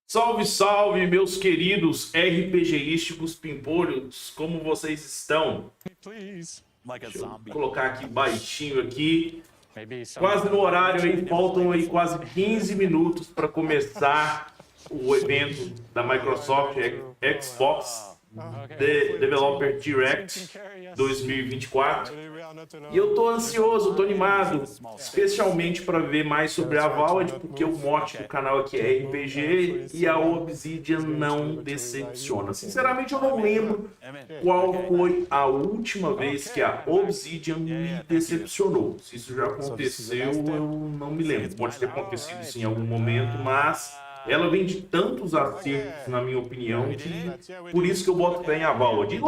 Salve, salve, meus queridos RPG-ísticos pimpolhos, como vocês estão? Deixa eu colocar aqui baixinho aqui, quase no horário aí, faltam aí quase 15 minutos para começar o evento da Microsoft Xbox Developer Direct 2024. E eu tô ansioso, tô animado, especialmente para ver mais sobre a Avowed, porque o mote do canal aqui é RPG e a Obsidian não decepciona. Sinceramente, eu não lembro qual foi a última vez que a Obsidian me decepcionou. Se isso já aconteceu, eu não me lembro. Pode ter acontecido sim em algum momento, mas ela vem de tantos acertos, na minha opinião, que por isso que eu boto fé em Avowed. E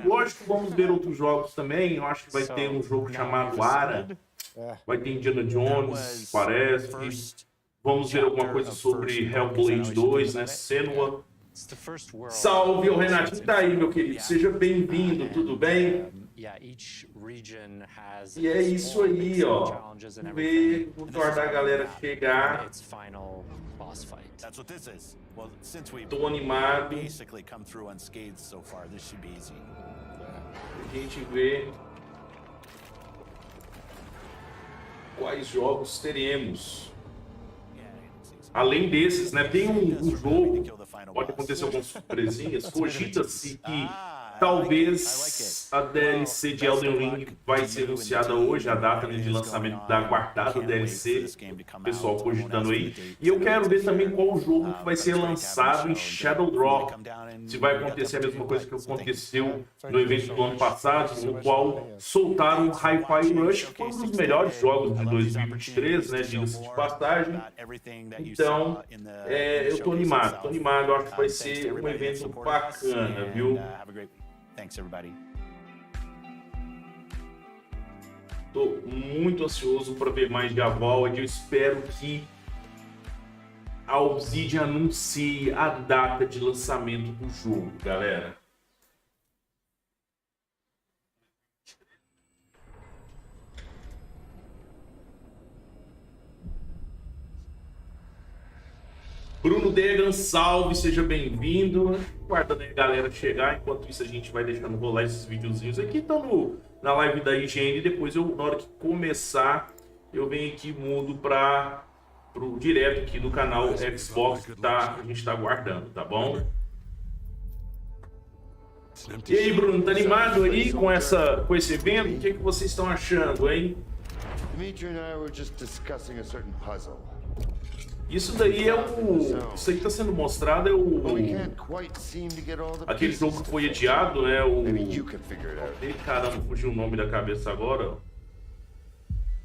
lógico, vamos ver outros jogos também. Eu acho que vai ter um jogo chamado Bora, vai ter Indiana Jones, parece. Vamos ver alguma coisa sobre Hellblade 2, né? Senua. Salve, o Renatinho tá aí, meu querido. Seja bem-vindo, tudo bem? E é isso aí, ó. Vamos ver, vou tornar a galera chegar. Tô animado. A gente vê quais jogos teremos. Além desses, né? Tem um jogo, pode acontecer algumas surpresinhas. Cogita-se que talvez a DLC de Elden Ring vai ser anunciada hoje, a data de lançamento da aguardada DLC, o pessoal cogitando aí. E eu quero ver também qual jogo que vai ser lançado em Shadow Drop. Se vai acontecer a mesma coisa que aconteceu no evento do ano passado, no qual soltaram o Hi-Fi Rush, que foi um dos melhores jogos de 2023, né? Diga-se de passagem. Então, eu tô animado, acho que vai ser um evento bacana, viu? Thanks, everybody. Tô muito ansioso para ver mais de Avowed. Eu espero que a Obsidian anuncie a data de lançamento do jogo, galera. Bruno Degan, salve, seja bem-vindo. Guardando aí a galera chegar, enquanto isso a gente vai deixando rolar esses videozinhos aqui. Estamos na live da higiene, depois na hora que começar, eu venho aqui e mudo para o direto aqui do canal Xbox que a gente está aguardando, tá bom? E aí, Bruno, tá animado aí com esse evento? O que vocês estão achando, hein? Dimitri and I were just discussing a certain puzzle. Isso daí é isso aí que tá sendo mostrado é aquele jogo que foi adiado, né? Caramba, fugiu o nome da cabeça agora.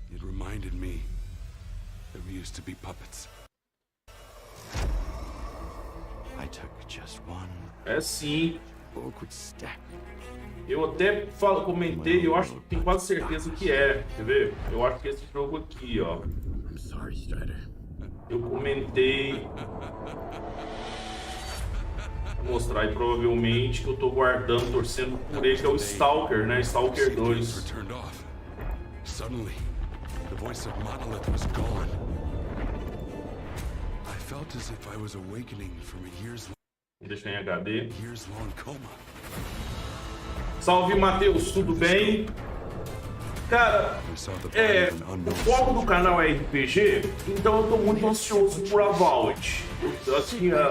It reminded me that we used to be puppets. I took just one. É sim. Eu até comentei, eu acho que tenho quase certeza que é. Quer ver? Eu acho que esse jogo aqui, ó. I'm sorry, Strider. Eu comentei. Vou mostrar aí, provavelmente que eu tô guardando, torcendo por ele, que é o Stalker, né? Stalker 2. Suddenly, the voice of Monolith was gone. I felt as if I was awakening from a Vou deixar em HD. years-long coma. Salve, Matheus, tudo bem? Cara, o foco do canal é RPG, então eu tô muito ansioso por Avowed.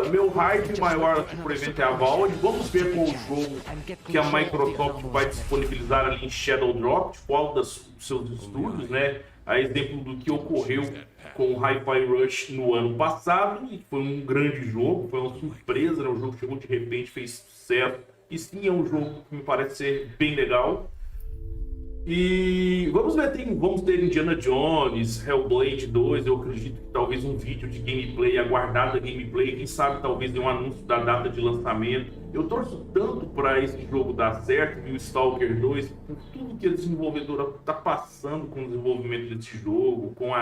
O meu hype maior aqui por evento é Avowed. Vamos ver qual o jogo que a Microsoft vai disponibilizar ali em Shadow Drop, qual dos seus estudos, né? A exemplo do que ocorreu com o Hi-Fi Rush no ano passado, e foi um grande jogo, foi uma surpresa, né? O jogo chegou de repente, fez sucesso, e sim, é um jogo que me parece ser bem legal. E vamos ver, vamos ter Indiana Jones, Hellblade 2, eu acredito que talvez um vídeo de gameplay, aguardada gameplay, quem sabe talvez um anúncio da data de lançamento. Eu torço tanto para esse jogo dar certo, e o Stalker 2, por tudo que a desenvolvedora está passando com o desenvolvimento desse jogo, com o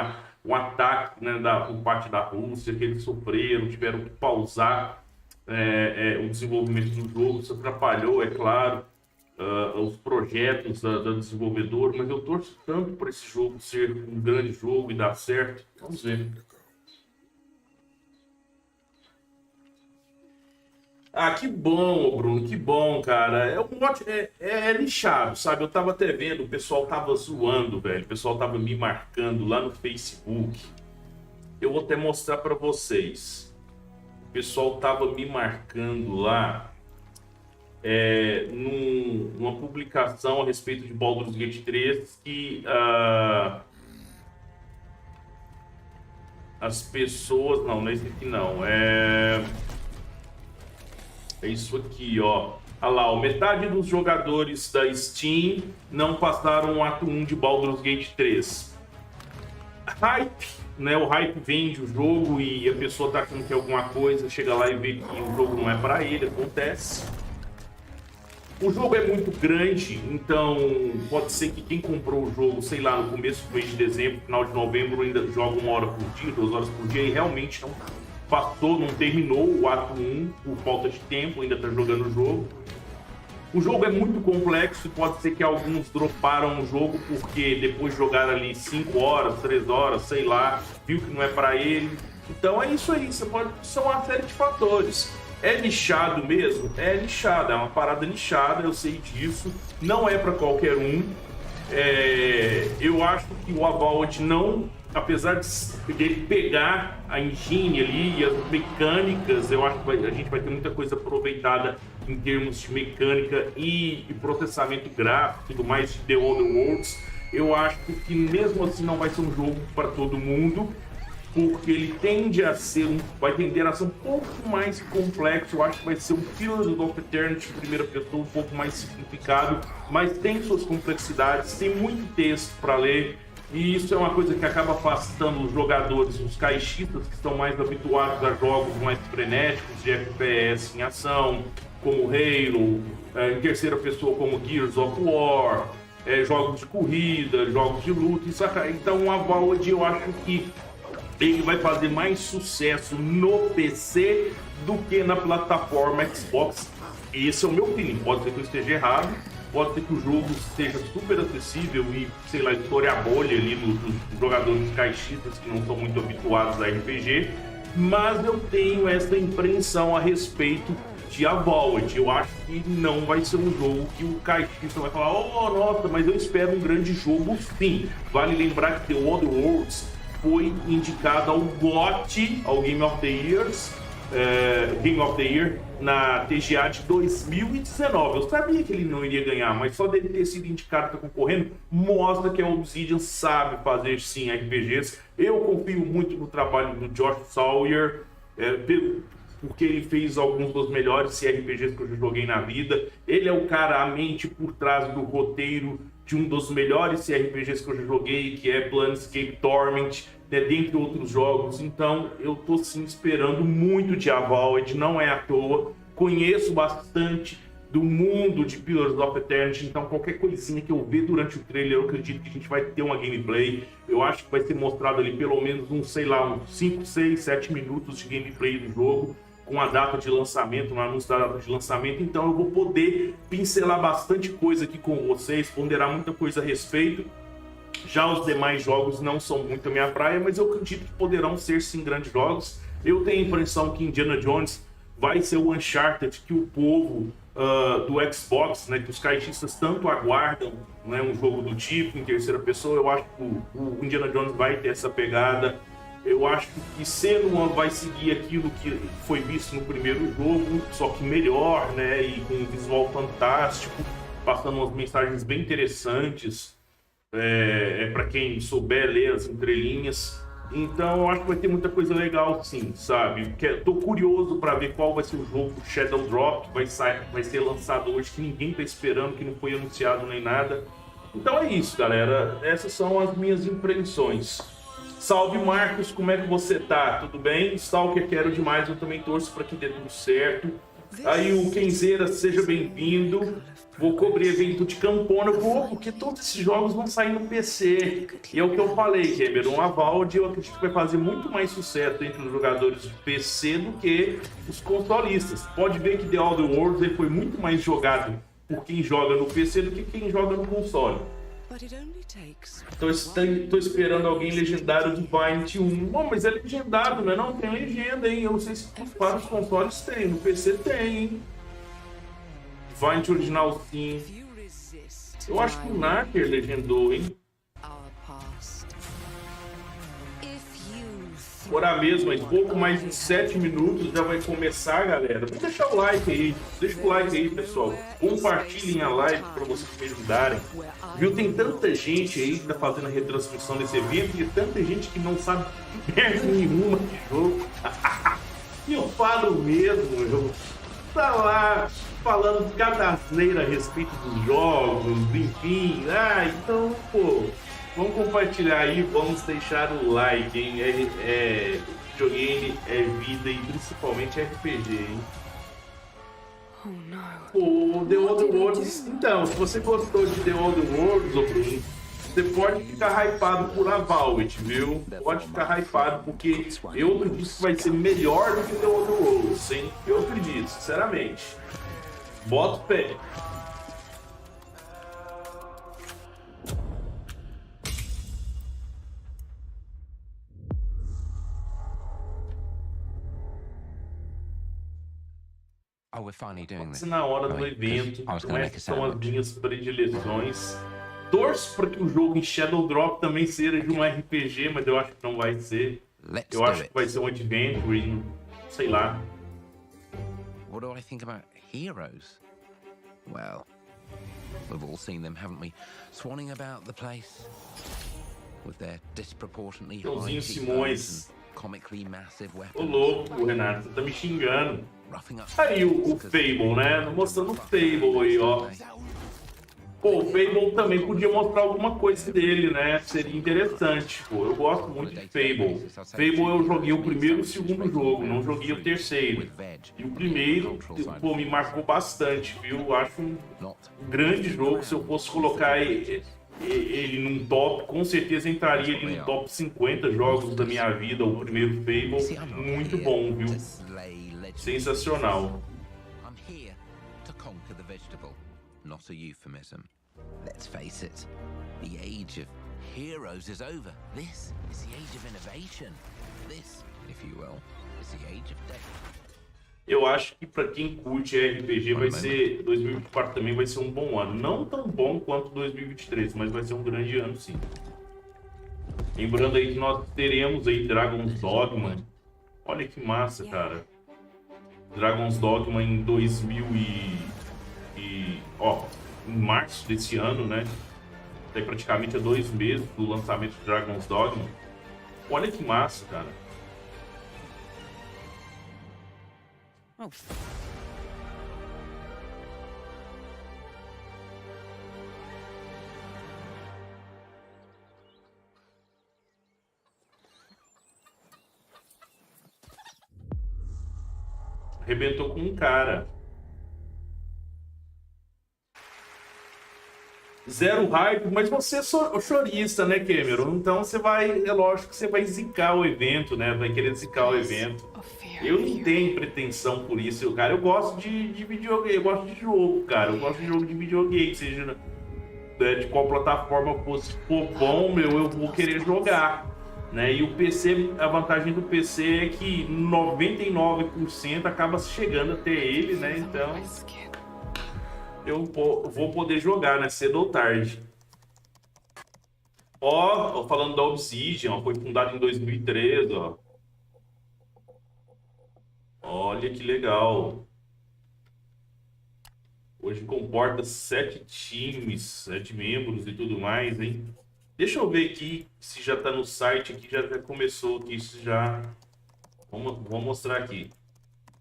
ataque, né, por parte da Rússia, que eles sofreram, tiveram que pausar o desenvolvimento do jogo, isso atrapalhou, é claro. Os projetos da desenvolvedora, mas eu torço tanto para esse jogo ser um grande jogo e dar certo. Vamos ver. Ah, que bom, Bruno, que bom, cara. É nichado, sabe? Eu tava até vendo, o pessoal tava zoando, velho. O pessoal tava me marcando lá no Facebook. Eu vou até mostrar pra vocês. O pessoal tava me marcando lá numa publicação a respeito de Baldur's Gate 3 que as pessoas... Não é isso aqui não. É isso aqui, ó. Olha lá, metade dos jogadores da Steam não passaram o ato 1 de Baldur's Gate 3. Hype, né? O hype vende o jogo e a pessoa tá achando que é alguma coisa, chega lá e vê que o jogo não é pra ele, acontece. O jogo é muito grande, então pode ser que quem comprou o jogo, sei lá, no começo do mês de dezembro, final de novembro, ainda joga 1 hora por dia, 2 horas por dia e realmente não passou, não terminou o ato 1 por falta de tempo, ainda tá jogando o jogo. O jogo é muito complexo e pode ser que alguns droparam o jogo porque depois de jogar ali 5 horas, 3 horas, sei lá, viu que não é pra ele. Então é isso aí, são uma série de fatores. É nichado mesmo? É nichado, é uma parada nichada, eu sei disso. Não é pra qualquer um. Eu acho que o Avowed não... Apesar de ele pegar a engine ali e as mecânicas, eu acho que a gente vai ter muita coisa aproveitada em termos de mecânica e processamento gráfico e tudo mais de The Other Worlds. Eu acho que mesmo assim não vai ser um jogo para todo mundo, porque ele vai tender a ser um pouco mais complexo. Eu acho que vai ser um Pillars of Eternity de primeira pessoa, um pouco mais simplificado, mas tem suas complexidades, tem muito texto para ler. E isso é uma coisa que acaba afastando os jogadores, os caixistas que estão mais habituados a jogos mais frenéticos de FPS em ação, como Halo, em terceira pessoa como Gears of War, jogos de corrida, jogos de luta. Então o Avowed, eu acho que ele vai fazer mais sucesso no PC do que na plataforma Xbox. Esse é o meu feeling, pode ser que eu esteja errado. Pode ser que o jogo seja super acessível e, sei lá, estoure a bolha ali nos jogadores caixistas que não são muito habituados a RPG, mas eu tenho essa impressão a respeito de Avowed. Eu acho que não vai ser um jogo que o caixista vai falar: oh, nossa, mas eu espero um grande jogo sim. Vale lembrar que The Other Worlds foi indicado ao GOT, ao Game of the Year, na TGA de 2019. Eu sabia que ele não iria ganhar, mas só dele ter sido indicado para concorrendo mostra que a Obsidian sabe fazer sim RPGs. Eu confio muito no trabalho do Josh Sawyer, porque ele fez alguns dos melhores RPGs que eu já joguei na vida. Ele é o cara, a mente por trás do roteiro de um dos melhores RPGs que eu já joguei, que é Planescape Torment, dentre outros jogos. Então eu tô sim esperando muito de Avowed, não é à toa. Conheço bastante do mundo de Pillars of Eternity, então qualquer coisinha que eu ver durante o trailer, eu acredito que a gente vai ter uma gameplay. Eu acho que vai ser mostrado ali pelo menos uns 5, 6, 7 minutos de gameplay do jogo, com a data de lançamento, no anúncio da data de lançamento. Então eu vou poder pincelar bastante coisa aqui com vocês, ponderar muita coisa a respeito. Já os demais jogos não são muito a minha praia, mas eu acredito que poderão ser sim grandes jogos. Eu tenho a impressão que Indiana Jones vai ser o Uncharted que o povo do Xbox, né, que os caixistas tanto aguardam, né, um jogo do tipo, em terceira pessoa. Eu acho que o Indiana Jones vai ter essa pegada. Eu acho que Senua vai seguir aquilo que foi visto no primeiro jogo, só que melhor, né, e com um visual fantástico, passando umas mensagens bem interessantes. Para quem souber ler as entrelinhas. Então eu acho que vai ter muita coisa legal sim, sabe? Tô curioso para ver qual vai ser o jogo Shadow Drop, que vai ser lançado hoje, que ninguém tá esperando, que não foi anunciado nem nada. Então é isso, galera. Essas são as minhas impressões. Salve, Marcos, como é que você tá? Tudo bem? Stalker, quero demais, eu também torço para que dê tudo certo. Aí o Kenzeira, seja bem-vindo. Vou cobrir evento de Campona, porque todos esses jogos vão sair no PC. E é o que eu falei, Keber, um Avowed eu acredito que vai fazer muito mais sucesso entre os jogadores de PC do que os consolistas. Pode ver que The Other Worlds foi muito mais jogado por quem joga no PC do que quem joga no console. Tô esperando alguém legendário do Vine 1. Bom, mas é legendado, né? Não tem legenda, hein? Eu não sei se para os consoles tem. No PC tem, hein? Vine original, sim. Eu acho que o Nacker legendou, hein? Bora mesmo, mas pouco mais de 7 minutos já vai começar, galera. Vamos deixar o like aí. Deixa o like aí, pessoal. Compartilhem a live para vocês me ajudarem. Viu? Tem tanta gente aí que tá fazendo a retransmissão desse evento e tanta gente que não sabe merda nenhuma de jogo. E eu falo mesmo, eu tá lá falando cada asneira a respeito dos jogos, enfim. Então, pô, vamos compartilhar aí, vamos deixar o like, hein? Videogame é vida e principalmente RPG, hein? O The Other Worlds, então, se você gostou de The Other Worlds, você pode ficar hypado por Avowed, viu? Pode ficar hypado, porque eu acredito que vai ser melhor do que The Other Worlds, hein? Eu acredito, sinceramente. Bota o pé. Na hora do evento, então essas são as minhas predileções. Torço para que o jogo em Shadow Drop também seja de um RPG, mas eu acho que não vai ser. Eu acho que vai ser um adventure, sei lá. What do I think about heroes? Well, we've all seen them, haven't we? Swanning about the place with their disproportionately high Simões. comically massive weapons. Ô louco, Renato, você tá me xingando. Aí o Fable, né? Mostrando o Fable aí, ó. Pô, o Fable também podia mostrar alguma coisa dele, né? Seria interessante. Pô, eu gosto muito de Fable. Fable eu joguei o primeiro e o segundo jogo, não joguei o terceiro. E o primeiro, pô, me marcou bastante, viu? Eu acho um grande jogo. Se eu fosse colocar ele num top, com certeza entraria ele no top 50 jogos da minha vida, o primeiro Fable. Muito bom, viu? Sensacional. I'm here to conquer the vegetable, not a euphemism. Let's face it, the age of heroes is over. This is the age of innovation. This, if you will, is the age of death. Eu acho que para quem curte RPG vai ser 2024 também vai ser um bom ano. Não tão bom quanto 2023, mas vai ser um grande ano, sim. Lembrando aí que nós teremos aí Dragon's Dogma. Olha que massa, cara. Dragon's Dogma em em março desse ano, né? Tem praticamente 2 meses do lançamento de Dragon's Dogma. Olha que massa, cara. Arrebentou com um cara. Zero hype, mas você é chorista, né, Cameron? Então você vai, é lógico que você vai zicar o evento, né? Vai querer zicar o evento. Eu não tenho pretensão por isso, cara. Eu gosto de videogame, eu gosto de jogo, cara. Eu gosto de jogo de videogame, seja de qual plataforma for bom, eu vou querer jogar. Né? E o PC, a vantagem do PC é que 99% acaba chegando até ele, né? Então eu vou poder jogar, né? Cedo ou tarde. Ó, falando da Obsidian, ó, foi fundada em 2013, ó. Olha que legal. Hoje comporta 7 times, 7 membros e tudo mais, hein? Deixa eu ver aqui se já tá no site aqui, já começou aqui, isso já... Vamos mostrar aqui.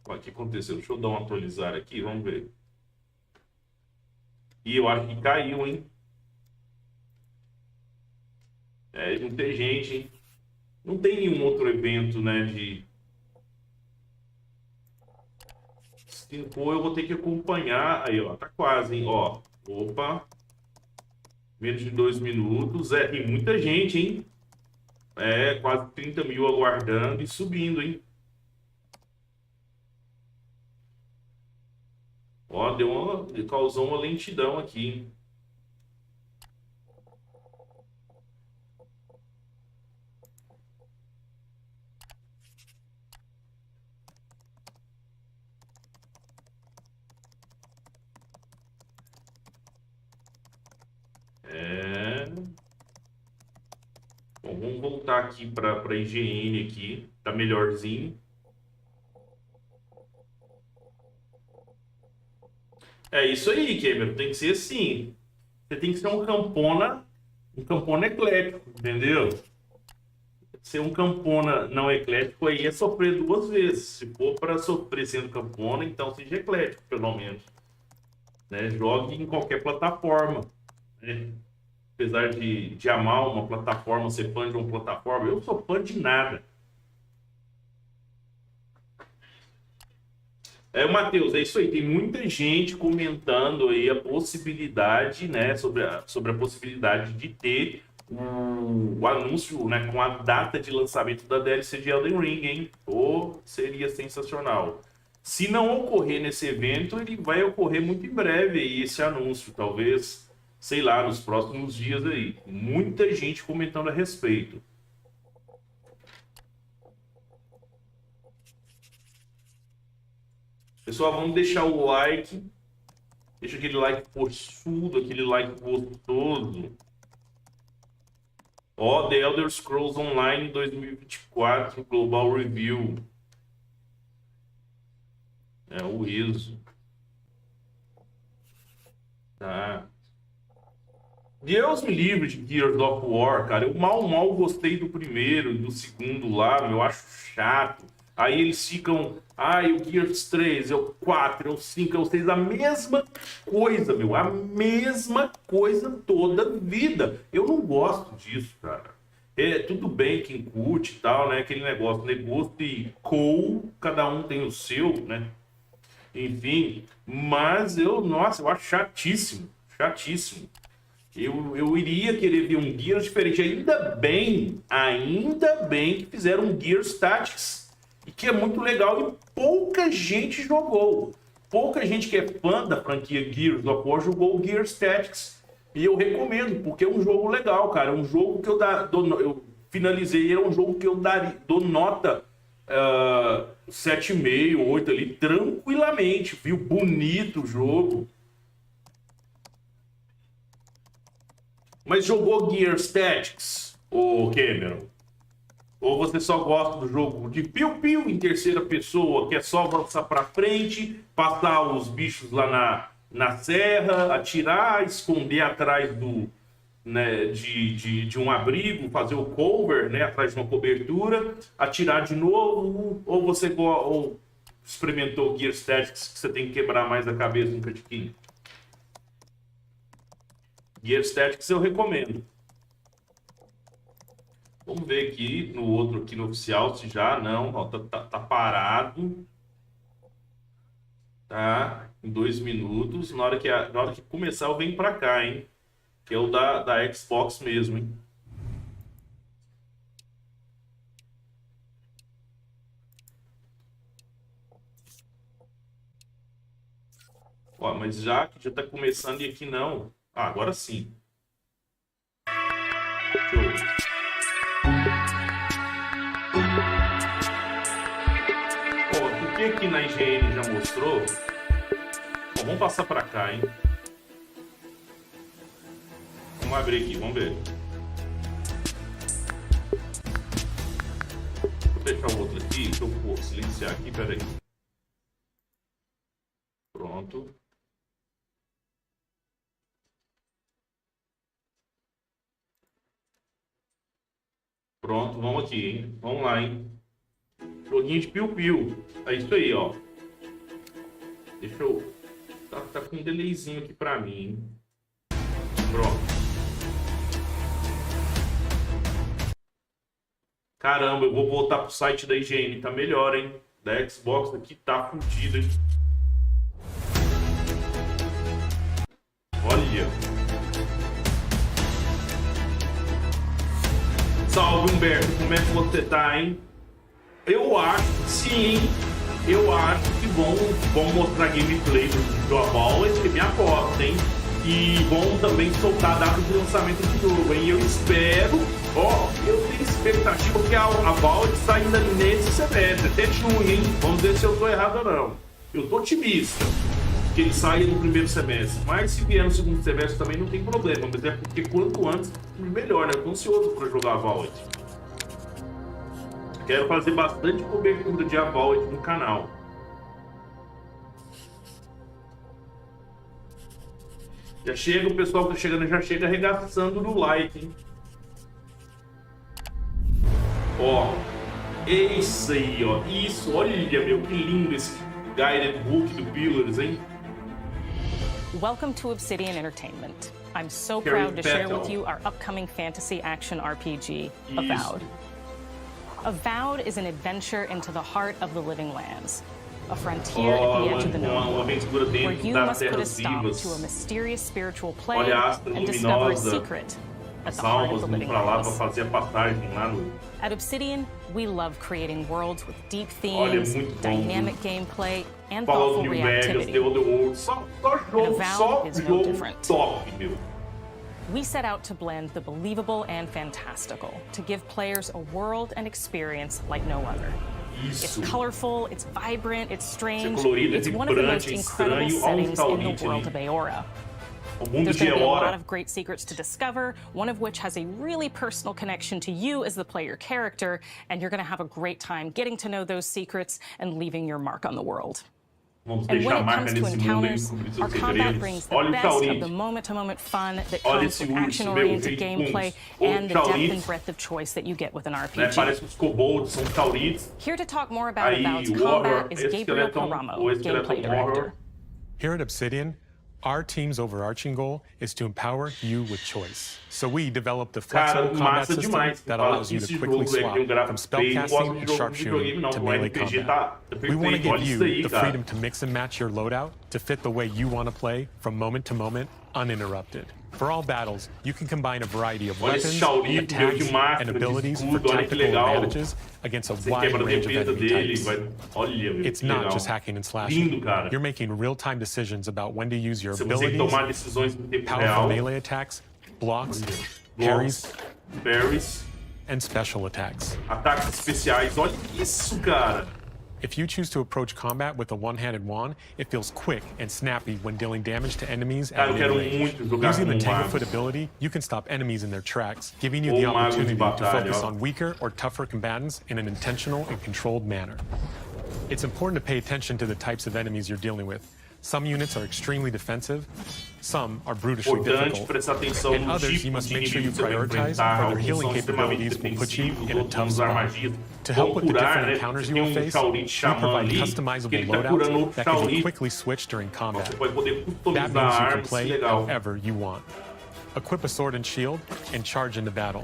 O que aconteceu? Deixa eu dar um atualizar aqui, vamos ver. E eu acho que caiu, hein? Não tem gente, hein? Não tem nenhum outro evento, né, de... Se for, eu vou ter que acompanhar. Aí, ó, tá quase, hein? Ó, opa... Menos de 2 minutos. Tem muita gente, hein? Quase 30 mil aguardando e subindo, hein? Ó, causou uma lentidão aqui, hein? vamos voltar aqui para IGN aqui, tá melhorzinho. É isso aí, Cameron, tem que ser assim. Você tem que ser um campona eclético, entendeu? Ser um campona não eclético aí é sofrer duas vezes. Se for para sofrer sendo campona, então seja eclético, pelo menos. Né? Jogue em qualquer plataforma. Né? Apesar de amar uma plataforma, ser fã de uma plataforma, eu sou fã de nada. Matheus, é isso aí. Tem muita gente comentando aí a possibilidade, né, sobre a possibilidade de ter o anúncio, né, com a data de lançamento da DLC de Elden Ring, hein? Seria sensacional. Se não ocorrer nesse evento, ele vai ocorrer muito em breve aí, esse anúncio, talvez, sei lá, nos próximos dias aí. Muita gente comentando a respeito. Pessoal, vamos deixar o like. Deixa aquele like forçudo, aquele like gostoso. Ó, The Elder Scrolls Online 2024 Global Review. É o ISO. Tá. Deus me livre de Gears of War, cara. Eu mal gostei do primeiro e do segundo lá, eu acho chato. Aí eles ficam, o Gears 3, é o 4, é o 5, é o 6, a mesma coisa, meu. A mesma coisa toda vida. Eu não gosto disso, cara. Tudo bem quem curte e tal, né? Aquele negócio, negócio e cada um tem o seu, né? Enfim, mas nossa, eu acho chatíssimo, chatíssimo. Eu iria querer ver um Gears diferente. Ainda bem que fizeram um Gears Tactics. E que é muito legal e pouca gente jogou. Pouca gente que é fã da franquia Gears of War jogou o Gears Tactics. E eu recomendo, porque é um jogo legal, cara. É um jogo que eu finalizei, é um jogo que eu dou nota 7,5, 8 ali, tranquilamente. Viu? Bonito o jogo. Mas jogou Gears Tactics, ô Cameron? Ou você só gosta do jogo de piu-piu em terceira pessoa, que é só avançar pra frente, passar os bichos lá na serra, atirar, esconder atrás de um abrigo, fazer o cover, né, atrás de uma cobertura, atirar de novo? Ou você experimentou Gears Tactics, que você tem que quebrar mais a cabeça no catiquinho? Gears Tactics eu recomendo. Vamos ver aqui no outro, aqui no oficial, se já não, ó, tá parado. Tá, em 2 minutos. Na hora que começar eu venho pra cá, hein. Que é o da Xbox mesmo, hein. Ó, mas já tá começando e aqui não. Agora sim. Show. Porque aqui na IGN já mostrou. Bom, vamos passar para cá, hein? Vamos abrir aqui, vamos ver. Vou fechar o outro aqui, deixa eu silenciar aqui, peraí. Pronto. Pronto, vamos aqui, hein? Vamos lá, hein? Joguinho de piu-piu. É isso aí, ó. Deixa eu... Tá com um delayzinho aqui pra mim, hein? Pronto. Caramba, eu vou voltar pro site da IGN. Tá melhor, hein? Da Xbox aqui tá fudido, hein? Olha. Salve, Humberto. Como é que você tá, hein? Eu acho, sim, eu acho que vão mostrar gameplay do Avowed, que é minha aposta, hein? E vão também soltar a data de lançamento do jogo, hein? Eu espero, eu tenho expectativa que a Avowed está ainda nesse semestre, até junho, hein? Vamos ver se eu tô errado ou não. Eu tô otimista. que ele saia no primeiro semestre. Mas se vier no segundo semestre também não tem problema. Mas é porque quanto antes, melhor, né? Eu tô ansioso para jogar Avowed. Quero fazer bastante cobertura de Avowed no canal. Já chega, o pessoal que tá chegando já chega arregaçando no like, hein? Ó, esse aí, ó. Isso, olha, meu, que lindo esse guided book do Pillars, hein? Welcome to Obsidian Entertainment. I'm so proud to share with you our upcoming fantasy action RPG, Avowed. Avowed is an adventure into the heart of the living lands. A frontier at the edge of the known, where you must put a stop to a mysterious spiritual plague and discover a secret at the heart of the living lands. At Obsidian, we love creating worlds with deep themes, dynamic gameplay, and thoughtful reactivity. And Avowed is no different. We set out to blend the believable and fantastical, to give players a world and experience like no other. It's colorful, it's vibrant, it's strange. It's one of the most incredible settings in the world of Aora. There's going to be a lot of great secrets to discover, one of which has a really personal connection to you as the player character, and you're going to have a great time getting to know those secrets and leaving your mark on the world. And when it comes to encounters, our combat brings the best of the moment-to-moment fun that comes with action-oriented gameplay and the depth and breadth of choice that you get with an RPG. Here to talk more about Avowed's combat is Gabriel Caramo, Gameplay Director. Here at Obsidian, our team's overarching goal is to empower you with choice. So we developed a flexible combat system that allows you to quickly swap from spellcasting and sharpshooting to melee combat. We want to give you the freedom to mix and match your loadout to fit the way you want to play from moment to moment, uninterrupted. For all battles, you can combine a variety of weapons, attacks, and abilities for tactical advantages against a wide range of enemy types. It's not just hacking and slashing. You're making real-time decisions about when to use your abilities, powerful melee attacks, blocks, parries, and special attacks. Ataques especiais, olha isso, cara! If you choose to approach combat with a one-handed wand, it feels quick and snappy when dealing damage to enemies at mid-range. Using the Tanglefoot ability, you can stop enemies in their tracks, giving you the opportunity to focus on weaker or tougher combatants in an intentional and controlled manner. It's important to pay attention to the types of enemies you're dealing with. Some units are extremely defensive, some are brutishly difficult, and others you must make sure you prioritize, or their healing capabilities will put you in a tough spot. To help with the different encounters you will face, we provide customizable loadouts that can be quickly switched during combat. That means you can play however you want. Equip a sword and shield, and charge into battle.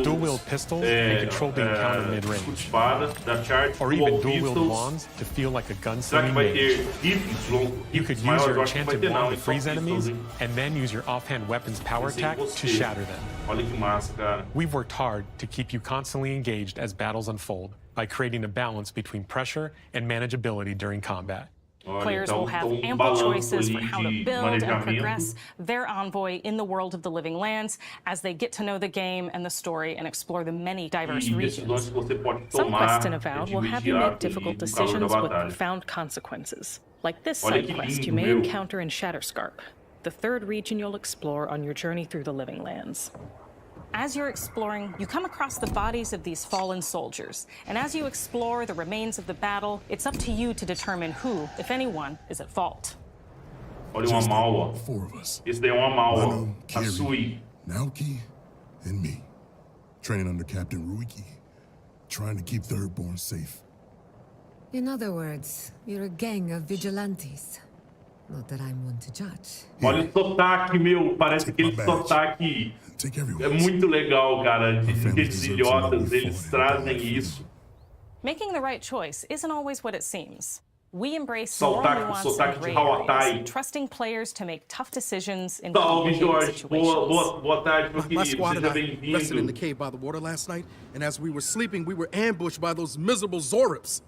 Dual-wield pistols and control the encounter mid-range. Or even dual-wield wands to feel like a gunslinging mage. You could use your enchanted wand to freeze enemies, and then use your offhand weapon's power attack to shatter them. We've worked hard to keep you constantly engaged as battles unfold by creating a balance between pressure and manageability during combat. Players will have ample choices for how to build and progress their envoy in the world of the living lands as they get to know the game and the story and explore the many diverse regions. Some quests in Avowed will have you make difficult decisions with profound consequences. Like this side quest you may encounter in Shatterscarp, the third region you'll explore on your journey through the living lands. As you're exploring, you come across the bodies of these fallen soldiers. And as you explore the remains of the battle, it's up to you to determine who, if anyone, is at fault. Olha uma mal, ó. Four of us. Esse daí é uma mal, ó. Manu, A Kiri, Sui. Naoki, and me. Training under Captain Ruiki. Trying to keep Thirdborn safe. In other words, you're a gang of vigilantes. Not that I'm one to judge. Olha o sotaque, meu. Parece aquele sotaque. É muito legal, cara. Esses idiotas, eles trazem isso. Making the right choice isn't always what it seems. We embrace moral nuance and gray areas, trusting players to make tough decisions in complicated situations. Boa tarde, meu querido. My squad and I Seja rested in the bem-vindo. cave by the water last night, and as we were sleeping, we were ambushed by those miserable Zorips.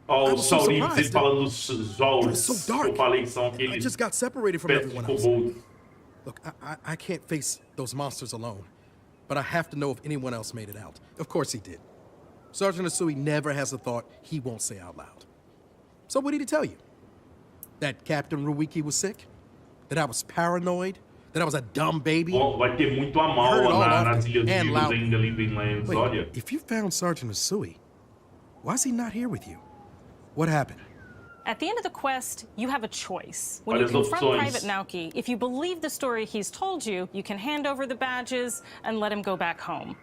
Ó, os Saurinos, eles falando dos Zauros. So dark. Eu falei que são I aqueles just got separated from pets de everyone else. kobolds. Look, I can't face those monsters alone, but I have to know if anyone else made it out. Of course he did. Sergeant Asui never has a thought he won't say out loud. So what did he tell you? That Captain Ruiki was sick? That I was paranoid? That I was a dumb baby? Bom, vai ter muito a mal nas Ilhas Vivas ainda ali em Lands, olha. If you found Sergeant Usui, why is he not here with you? What happened? At the end of the quest, you have a choice. When you confront Private Naoki, if you believe the story he's told you, you can hand over the badges and let him go back home.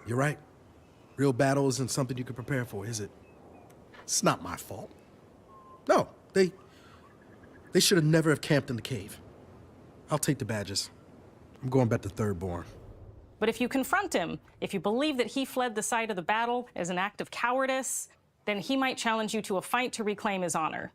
You're right. Real battle isn't something you can prepare for, is it? It's not my fault. No, they should have never have camped in the cave. I'll take the badges. I'm going back to Thirdborn. But if you confront him, if you believe that he fled the site of the battle as an act of cowardice, then he might challenge you to a fight to reclaim his honor.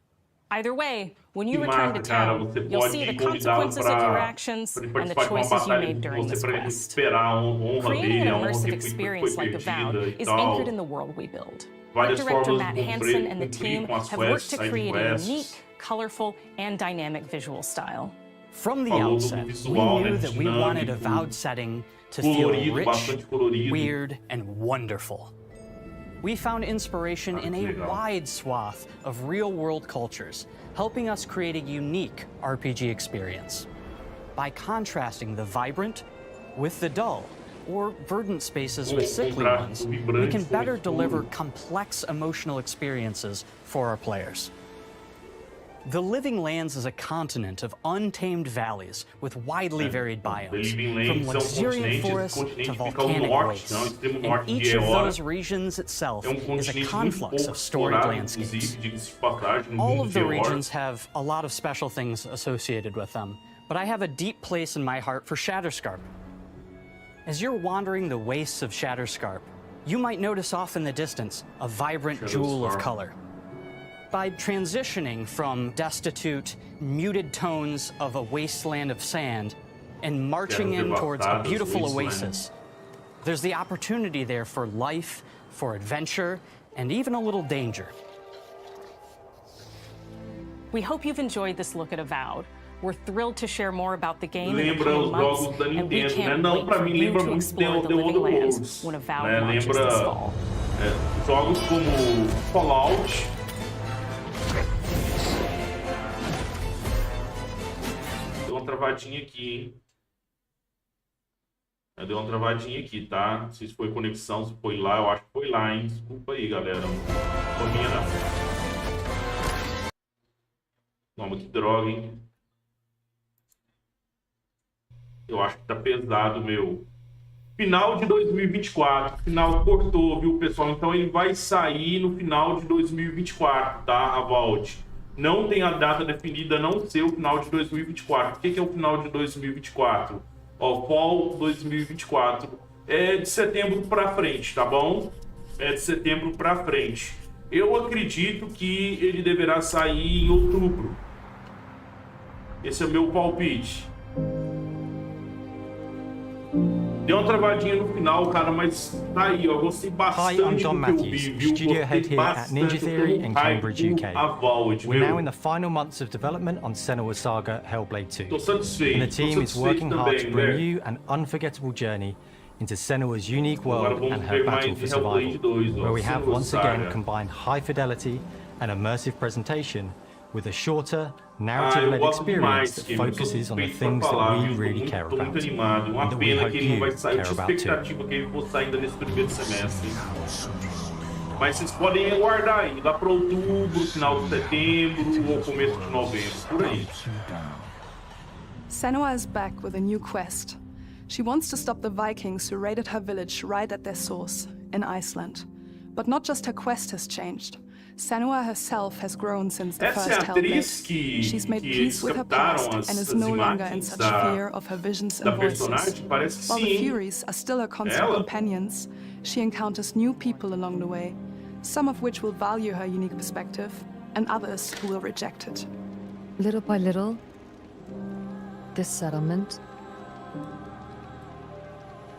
Either way, when you return to town, you'll see the consequences of your actions and the choices you made during this quest. Creating an immersive experience like Avowed is anchored in the world we build. Art director Matt Hansen and the team have worked to create a unique, colorful, and dynamic visual style. From the outset, we knew that we wanted Avowed setting to feel rich, weird, and wonderful. We found inspiration in a wide swath of real-world cultures, helping us create a unique RPG experience. By contrasting the vibrant with the dull, or verdant spaces with sickly ones, we can better deliver complex emotional experiences for our players. The Living Lands is a continent of untamed valleys with widely varied biomes, from luxuriant forests to volcanic wastes, and each of those regions itself is a conflux of storied landscapes. All of the regions have a lot of special things associated with them, but I have a deep place in my heart for Shatterscarp. As you're wandering the wastes of Shatterscarp, you might notice off in the distance a vibrant jewel of color. By transitioning from destitute, muted tones of a wasteland of sand and marching in towards a beautiful oasis, there's the opportunity there for life, for adventure, and even a little danger. We hope you've enjoyed this look at Avowed. We're thrilled to share more about the game in the coming months, and we can't wait for you to explore the Living Lands when Avowed launches this fall. Jogos como Fallout. Deu uma travadinha aqui, hein? Deu uma travadinha aqui, tá? Não sei se foi conexão, se foi lá. Eu acho que foi lá, hein? Desculpa aí, galera. Não foi minha, não. Toma, que droga, hein? Eu acho que tá pesado, meu. Final de 2024. Final cortou, viu, pessoal? Então ele vai sair no final de 2024, tá? Avowed. Não tem a data definida, a não ser o final de 2024. O que é o final de 2024? Ó, Fall 2024. É de setembro pra frente, tá bom? É de setembro pra frente. Eu acredito que ele deverá sair em outubro. Esse é o meu palpite. Deu uma travadinha no final, cara, mas tá aí, ó. Gostei bastante do que eu vi, viu? Studio head here at Ninja Theory in Cambridge, UK. Avowed, We're now in the final months of development on Senua's Saga Hellblade 2. Tô satisfeito. And the team is working hard to bring you an unforgettable journey into Senua's unique world and her battle for survival, where we have once again combined high fidelity and immersive presentation with a shorter, narrative-led experience that focuses on the things that we really care about, and that we hope you care about too. Mas vocês podem aguardar aí, lá para outubro, final de setembro ou começo de novembro, por aí. Senua is back with a new quest. She wants to stop the Vikings who raided her village right at their source, in Iceland. But not just her quest has changed. Senua herself has grown since the first Hellblade. She's made peace with her past and is no longer in such fear of her visions and voices. While the Furies are still her constant companions, she encounters new people along the way, some of which will value her unique perspective, and others who will reject it. Little by little, this settlement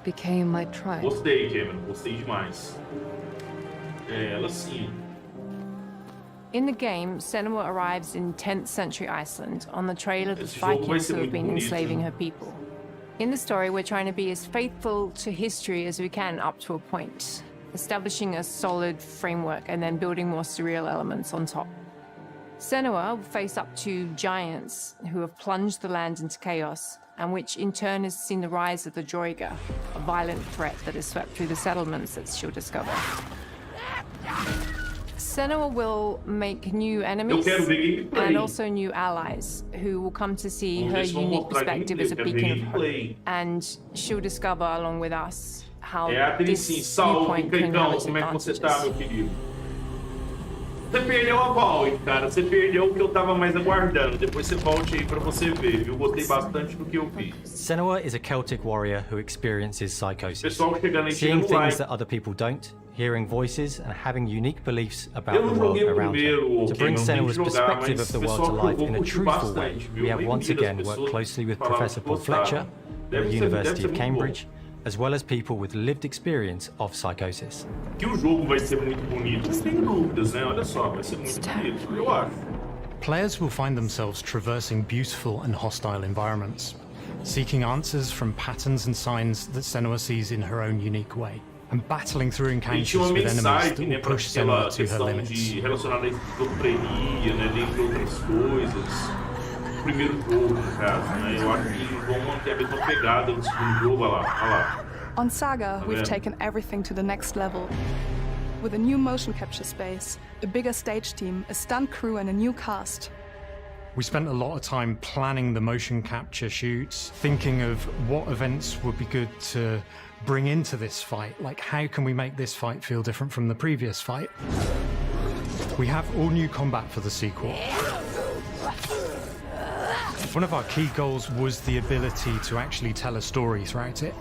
became my tribe. Gostei, Cameron. Gostei demais. Ela sim. In the game, Senua arrives in 10th century Iceland on the trail of the Vikings who have been enslaving her people. In the story, we're trying to be as faithful to history as we can up to a point, establishing a solid framework and then building more surreal elements on top. Senua will face up to giants who have plunged the land into chaos, and which in turn has seen the rise of the Droiga, a violent threat that has swept through the settlements that she'll discover. Senua will make new enemies and also new allies who will come to see her unique perspective as a beacon of hope. And she'll discover along with us how this viewpoint can have its advantages. Você perdeu a Avowed, cara. Você perdeu o que eu tava mais aguardando. Depois você volte aí pra você ver, viu? Gostei bastante do que eu vi. Senua is a Celtic warrior who experiences psychosis. Pessoal chegando aí, seeing things that other people don't, hearing voices and having unique beliefs about the world around her. To bring Senua's perspective of the world to life in a truthful way, we have once again worked closely with Professor Paul Fletcher at the University of Cambridge, as well as people with lived experience of psychosis. Que o jogo vai ser muito bonito, sem dúvidas, né? Olha só, vai ser muito bonito, eu acho. Players will find themselves traversing beautiful and hostile environments, seeking answers from patterns and signs that Senua sees in her own unique way, and battling through encounters with enemies that will push Senua to her limits. Relacionada à esquizofrenia, né? Dentre outras coisas. O primeiro jogo, no caso, né? Eu acho que vão manter a mesma pegada do segundo jogo, olha lá. On Saga, we've taken everything to the next level. With a new motion capture space, a bigger stage team, a stunt crew and a new cast. We spent a lot of time planning the motion capture shoots, thinking of what events would be good to bring into this fight. Like, how can we make this fight feel different from the previous fight? We have all new combat for the sequel. One of our key goals was the ability to actually tell a story throughout it.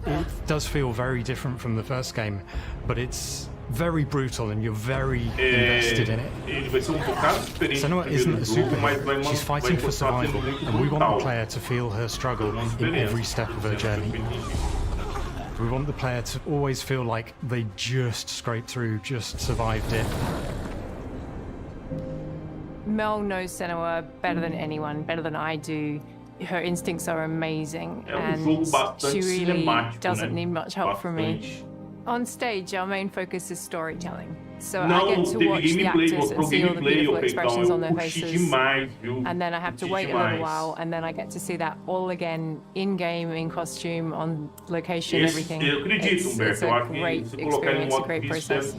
It does feel very different from the first game, but it's very brutal and you're very invested in it. Senua isn't a superhero, she's fighting for survival, and we want the player to feel her struggle in every step of her journey. We want the player to always feel like they just scraped through, just survived it. Mel knows Senua better than anyone, better than I do. Her instincts are amazing, and she really doesn't need much help from me. On stage, our main focus is storytelling. So I get to watch the actors and see all the beautiful expressions on their faces. And then I have to wait a little while, and then I get to see that all again, in-game, in costume, on location, everything. It's a great experience, a great process.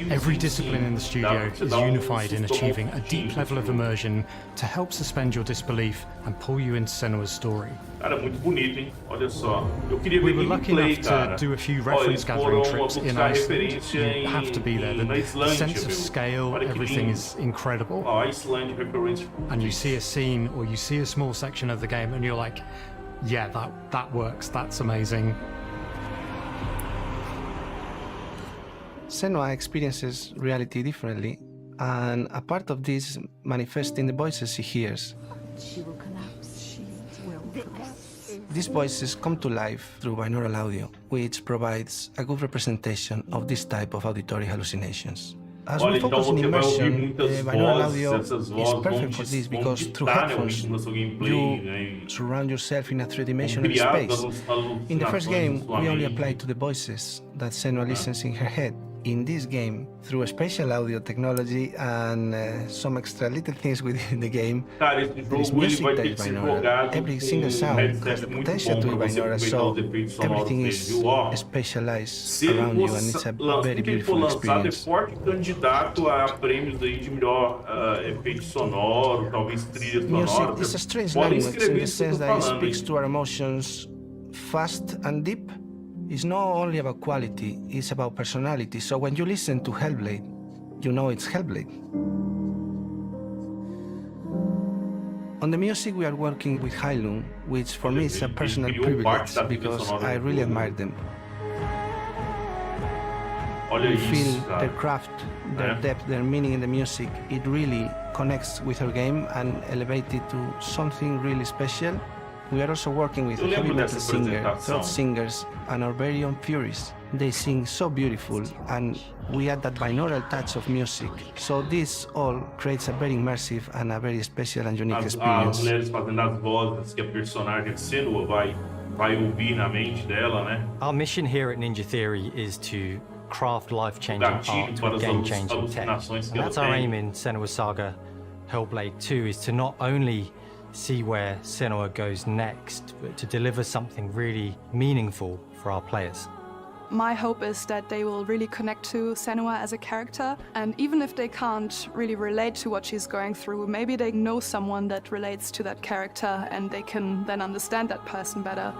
Every discipline in the studio is unified in achieving a deep level of immersion to help suspend your disbelief and pull you into Senua's story. Cara, muito bonito, hein? Olha só. Eu queria ver we were lucky enough to do a few reference gathering trips in Iceland. You have to be there. The sense of scale, everything is incredible. And you see a scene or you see a small section of the game and you're like, yeah, that works, that's amazing. Senua experiences reality differently, and a part of this manifests in the voices she hears. She will collapse. She will collapse. These voices come to life through binaural audio, which provides a good representation of this type of auditory hallucinations. As we focus on immersion, binaural audio is perfect for this because through headphones, you surround yourself in a three-dimensional space. In the first game, we only applied to the voices that Senua listens in her head. In this game, through a spatial audio technology and some extra little things within the game, there is music that is binaural. Every single sound has the potential to be binaural, so everything is spatialized around you, and it's a very beautiful experience. Candidato a prêmios aí de melhor efeito sonoro, talvez trilha sonora. Music is a strange language in the sense that it speaks to our emotions fast and deep. It's not only about quality, it's about personality. So when you listen to Hellblade, you know it's Hellblade. On the music, we are working with Heilung, which for me is a personal privilege because I really admire them. You feel their craft, their depth, their meaning in the music. It really connects with her game and elevates it to something really special. We are also working with a heavy metal singer, throat singers, and our very own Furies. They sing so beautiful, and we add that binaural touch of music. So this all creates a very immersive and a very special and unique experience. As mulheres fazendo as vozes que a personagem Senua vai ouvir na mente dela, né? Our mission here at Ninja Theory is to craft life-changing art with game-changing tech. And that's our aim in Senua's Saga Hellblade 2, is to not only see where Senua goes next, but to deliver something really meaningful for our players. My hope is that they will really connect to Senua as a character, and even if they can't really relate to what she's going through, maybe they know someone that relates to that character and they can then understand that person better.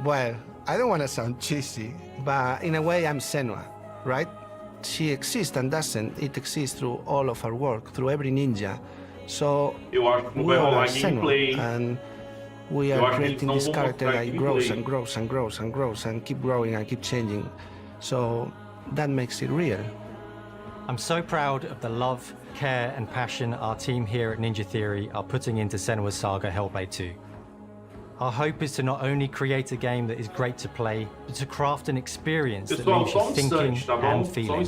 Well, I don't want to sound cheesy, but in a way I'm Senua, right? She exists and doesn't. It exists through all of our work, through every ninja. So we all are Senua, and we are creating this character that grows and grows and grows and grows and keep growing and keep changing. So that makes it real. I'm so proud of the love, care and passion our team here at Ninja Theory are putting into Senua's Saga Hellblade 2. Our hope is to not only create a game that is great to play, but to craft an experience that leaves you thinking and feeling.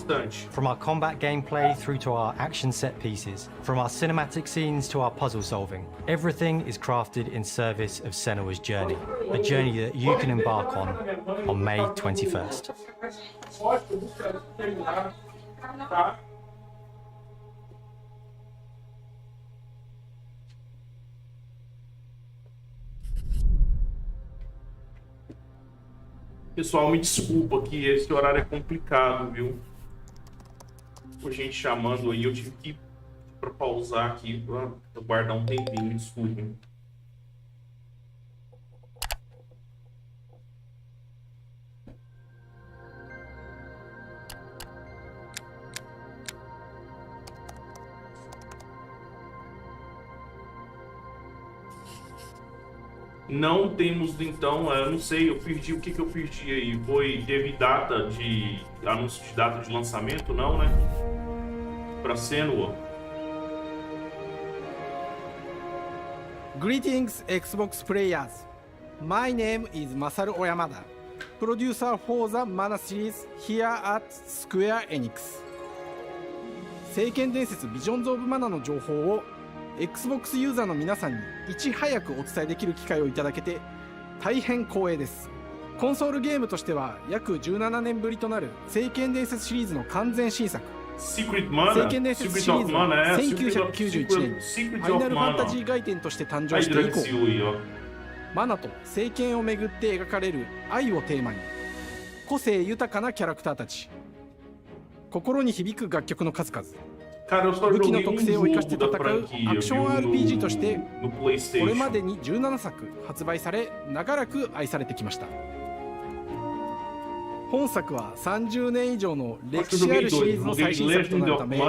From our combat gameplay through to our action set pieces, from our cinematic scenes to our puzzle solving, everything is crafted in service of Senua's journey, a journey that you can embark on May 21st. Pessoal, me desculpa que esse horário é complicado, viu? Por gente chamando aí, eu tive que pra pausar aqui pra guardar um tempinho, desculpem. Não temos, então, eu não sei, eu perdi, o que eu perdi aí? Teve data de, anúncio de data de lançamento, não, né? Pra Senua. Greetings, Xbox players. My name is Masaru Oyamada, producer for the Mana series here at Square Enix. 聖剣伝説ビジョンズ・オブ・マナの情報をXbox ユーザーの皆さんにいち早くお伝えできる機会をいただけて大変光栄です。コンソールゲームとしては約17年ぶりとなる聖剣伝説シリーズの完全新作。聖剣伝説シリーズは1991年にファイナルファンタジー外伝として誕生して以降、マナと聖剣をめぐって描かれる愛をテーマに、個性豊かなキャラクターたち、心に響く楽曲の数々、武器の特性を生かして戦うアクション RPG としてこれまでに17作発売され長らく愛されてきました。本作は30年以上の歴史あるシリーズの最新作となるため、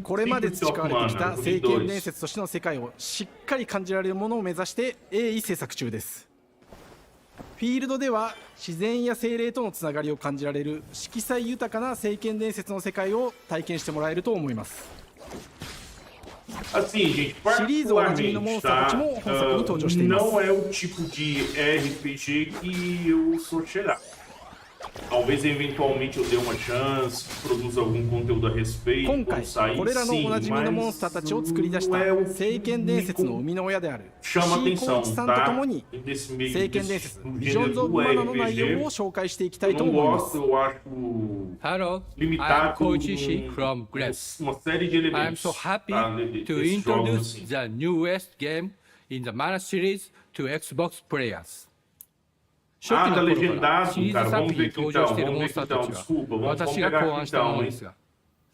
これまで培われてきた聖剣伝説としての世界をしっかり感じられるものを目指して鋭意制作中です。フィールドでは自然や精霊とのつながりを感じられる色彩豊かな聖剣伝説の世界を体験してもらえると思います。Assim, gente, particularmente, tá? Não é o tipo de RPG que eu sou chegado. Talvez eventualmente eu dê uma chance, produza algum conteúdo a respeito, quando sair, sim, mas não é o que chama atenção, tá? Desse meio do gênero do RPG, eu não gosto, eu acho limitado uma série de elementos. I'm so happy to introduce the newest game in the Mana series to Xbox players. Ah, tá legendado, cara. Vamos ver aqui então. Desculpa, vamos pegar aqui então, hein?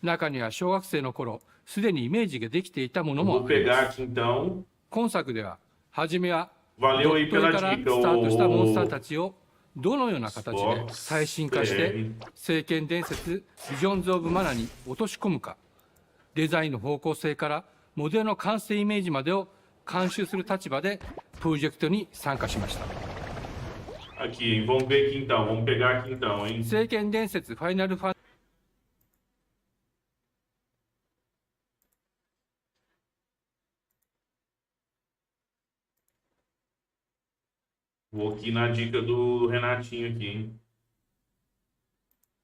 中には小学生の頃すでにイメージができていたものもあります。Vou pegar aqui então. 今作では初めはValeu aí pela dica. からスタートしたモンスターたちをどのような形で最新化して聖剣伝説ビジョンズ・オブ・マナに落とし込むか、デザインの方向性からモデルの完成イメージまでを監修する立場でプロジェクトに参加しました。Aqui, hein? Vamos ver aqui então, vamos pegar aqui então, hein? 聖剣伝説ファイナルファン Vou aqui na dica do Renatinho aqui, hein?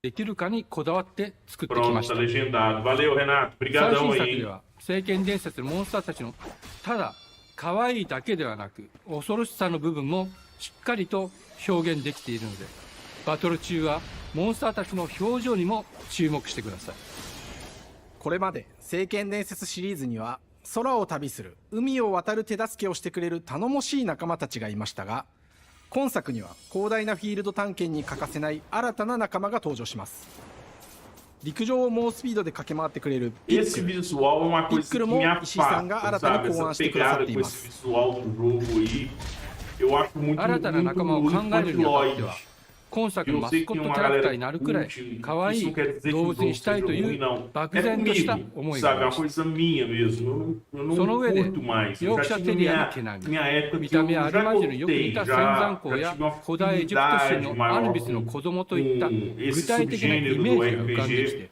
できるかにこだわって作ってき Pronto, まし tá た。 legendado. Valeu, Renato. 最 Obrigadão 新作 aí, で hein? は聖剣伝説のモンスターたちのただ可愛いだけではなく恐ろしさの部分もしっかりと表現できているので、バトル中はモンスターたちの表情にも注目してください。これまで聖剣伝説シリーズには空を旅する、海を渡る手助けをしてくれる頼もしい仲間たちがいましたが、今作には広大なフィールド探検に欠かせない新たな仲間が登場します。陸上を猛スピードで駆け回ってくれるピックルも石井さんが新たに考案してくださっています。新たな仲間を考えるにあたっては、今作のマスコットキャラクターになるくらい可愛い動物にしたいという漠然とした思いがありました。その上で、ヨークシャテリアに毛並み、見た目アルマジルによく似た仙山港や古代エジプト神のアヌビスの子供といった具体的なイメージが浮かんできて、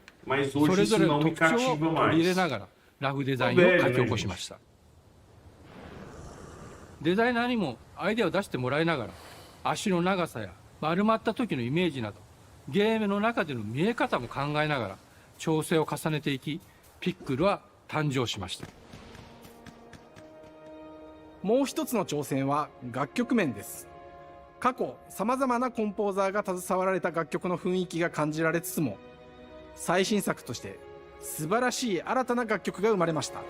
それぞれの特徴を取り入れながらラフデザインを書き起こしました。デザイナーにもアイデアを出してもらいながら、足の長さや丸まった時のイメージなど、ゲームの中での見え方も考えながら調整を重ねていき、ピックルは誕生しました。もう一つの挑戦は楽曲面です。過去さまざまなコンポーザーが携わられた楽曲の雰囲気が感じられつつも、最新作として素晴らしい新たな楽曲が生まれました。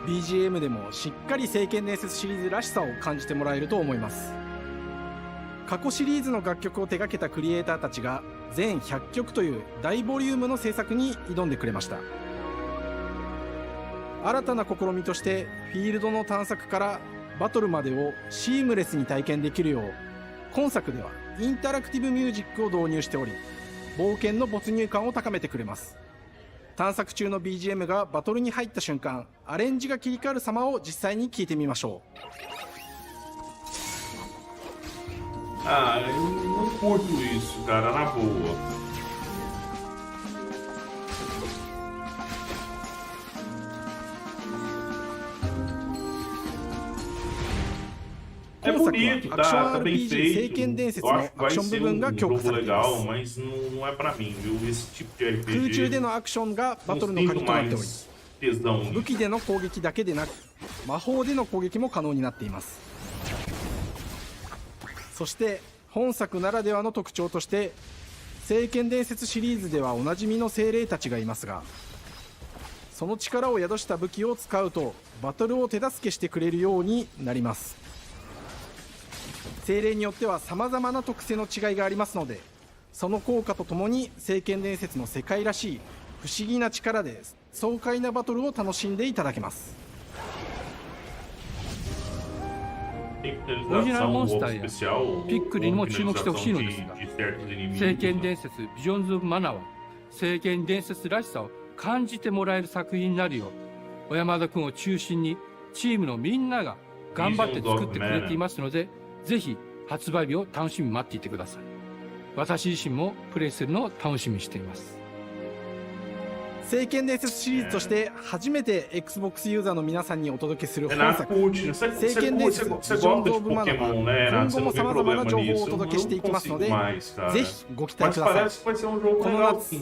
BGM でもしっかり聖剣伝説シリーズらしさを感じてもらえると思います。過去シリーズの楽曲を手掛けたクリエイターたちが全100曲という大ボリュームの制作に挑んでくれました。新たな試みとしてフィールドの探索からバトルまでをシームレスに体験できるよう、今作ではインタラクティブミュージックを導入しており、冒険の没入感を高めてくれます。探索中の BGM がバトルに入った瞬間、アレンジが切り替わる様を実際に聞いてみましょう。Ah, eu não curto isso, cara, na boa. É bonito, tá bem feito. Eu acho que vai ser jogo legal, mas não é pra mim, viu? Esse tipo de RPG. 空中でのアクションがバトルの鍵となっており、武器での攻撃だけでなく魔法での攻撃も可能になっています。そして本作ならではの特徴として、聖剣伝説シリーズではおなじみの精霊たちがいますが、その力を宿した武器を使うとバトルを手助けしてくれるようになります。精霊によっては様々な特性の違いがありますので、その効果とともに聖剣伝説の世界らしい不思議な力で爽快なバトルを楽しんでいただけます。オリジナルモンスターやピックリにも注目してほしいのですが、聖剣伝説ビジョンズ・オブ・マナは聖剣伝説らしさを感じてもらえる作品になるよう、小山田君を中心にチームのみんなが頑張って作ってくれていますので、ぜひ発売日を楽しみに待っていてください。私自身もプレイするのを楽しみにしています。聖剣伝説シリーズとして初めて Xbox ユーザーの皆さんにお届けする本作、聖剣伝説ビジョンズ・オブ・マナは今後もさまざまな情報をお届けしていきますので、ぜひご期待ください。この夏、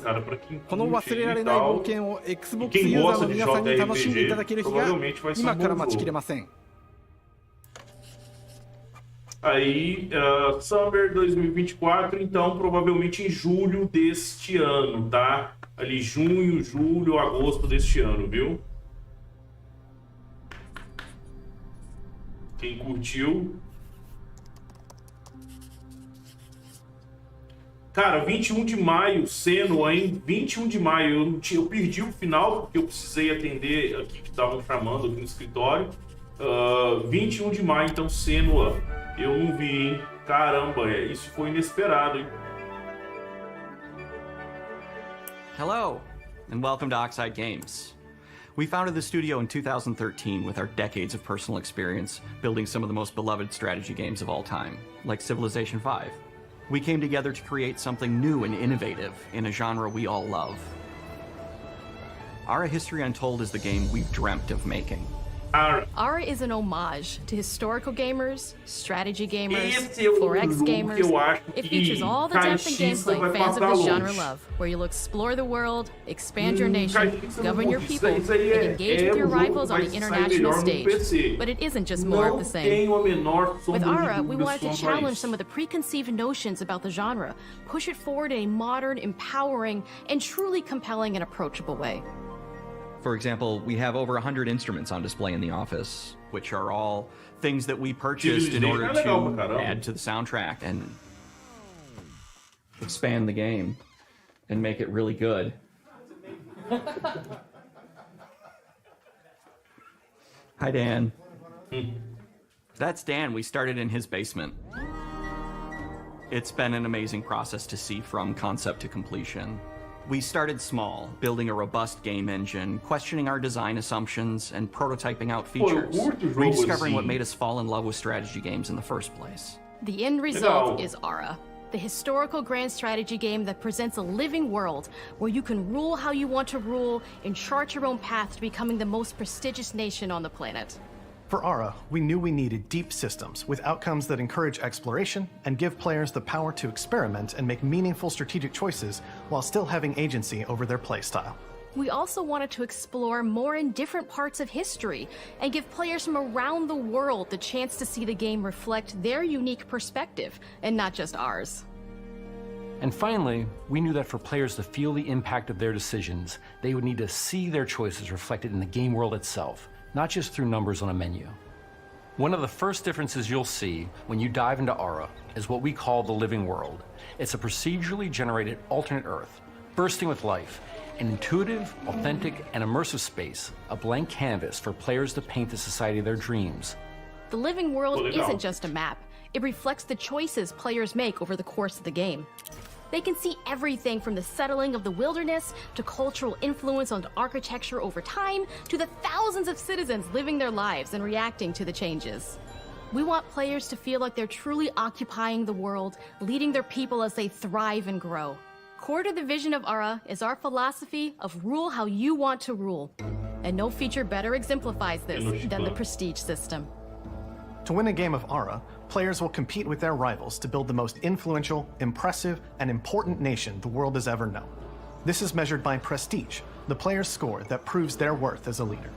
この忘れられない冒険を Xbox ユーザーの皆さんに楽しんでいただける日が今から待ちきれません。Aí, Summer 2024, então provavelmente em julho deste ano, tá? Ali junho, julho, agosto deste ano, viu? Quem curtiu? Cara, 21 de maio, Senua, hein? 21 de maio, eu perdi o final porque eu precisei atender aqui que estavam chamando aqui no escritório. 21 de maio, então Senua. Eu não vi, hein? Caramba, isso foi inesperado, hein? Hello, and welcome to Oxide Games. We founded the studio in 2013 with our decades of personal experience building some of the most beloved strategy games of all time, like Civilization V. We came together to create something new and innovative in a genre we all love. Our History Untold is the game we've dreamt of making. Aura is an homage to historical gamers, strategy gamers, Esse é o 4X jogo gamers. que eu acho It que features all the depth and caixista gameplay vai fans of passar this genre longe. love, where you'll explore the world, expand your nation, Caixista govern não your curte. people, Isso aí and engage with your jogo que rivals on vai the sair international melhor no stage. PC. But it isn't just more of Não the same. tenho a menor sombra With de Aura, we dúvidas wanted to quanto a challenge isso. some of the preconceived notions about the genre, push it forward in a modern, empowering, and truly compelling and approachable way. For example, we have over 100 instruments on display in the office, which are all things that we purchased in order to add to the soundtrack and expand the game and make it really good. Hi, Dan. That's Dan. We started in his basement. It's been an amazing process to see from concept to completion. We started small, building a robust game engine, questioning our design assumptions, and prototyping out features, rediscovering what made us fall in love with strategy games in the first place. The end result is Aura, the historical grand strategy game that presents a living world where you can rule how you want to rule and chart your own path to becoming the most prestigious nation on the planet. For Aura, we knew we needed deep systems with outcomes that encourage exploration and give players the power to experiment and make meaningful strategic choices while still having agency over their playstyle. We also wanted to explore more in different parts of history and give players from around the world the chance to see the game reflect their unique perspective and not just ours. And finally, we knew that for players to feel the impact of their decisions, they would need to see their choices reflected in the game world itself, not just through numbers on a menu. One of the first differences you'll see when you dive into Aura is what we call the living world. It's a procedurally generated alternate Earth, bursting with life, an intuitive, authentic, and immersive space, a blank canvas for players to paint the society of their dreams. The living world isn't just a map. It reflects the choices players make over the course of the game. They can see everything from the settling of the wilderness to cultural influence on architecture over time to the thousands of citizens living their lives and reacting to the changes. We want players to feel like they're truly occupying the world, leading their people as they thrive and grow. Core to the vision of Aura is our philosophy of rule how you want to rule. And no feature better exemplifies this than the prestige system. To win a game of Aura, players will compete with their rivals to build the most influential, impressive, and important nation the world has ever known. This is measured by prestige, the player's score that proves their worth as a leader.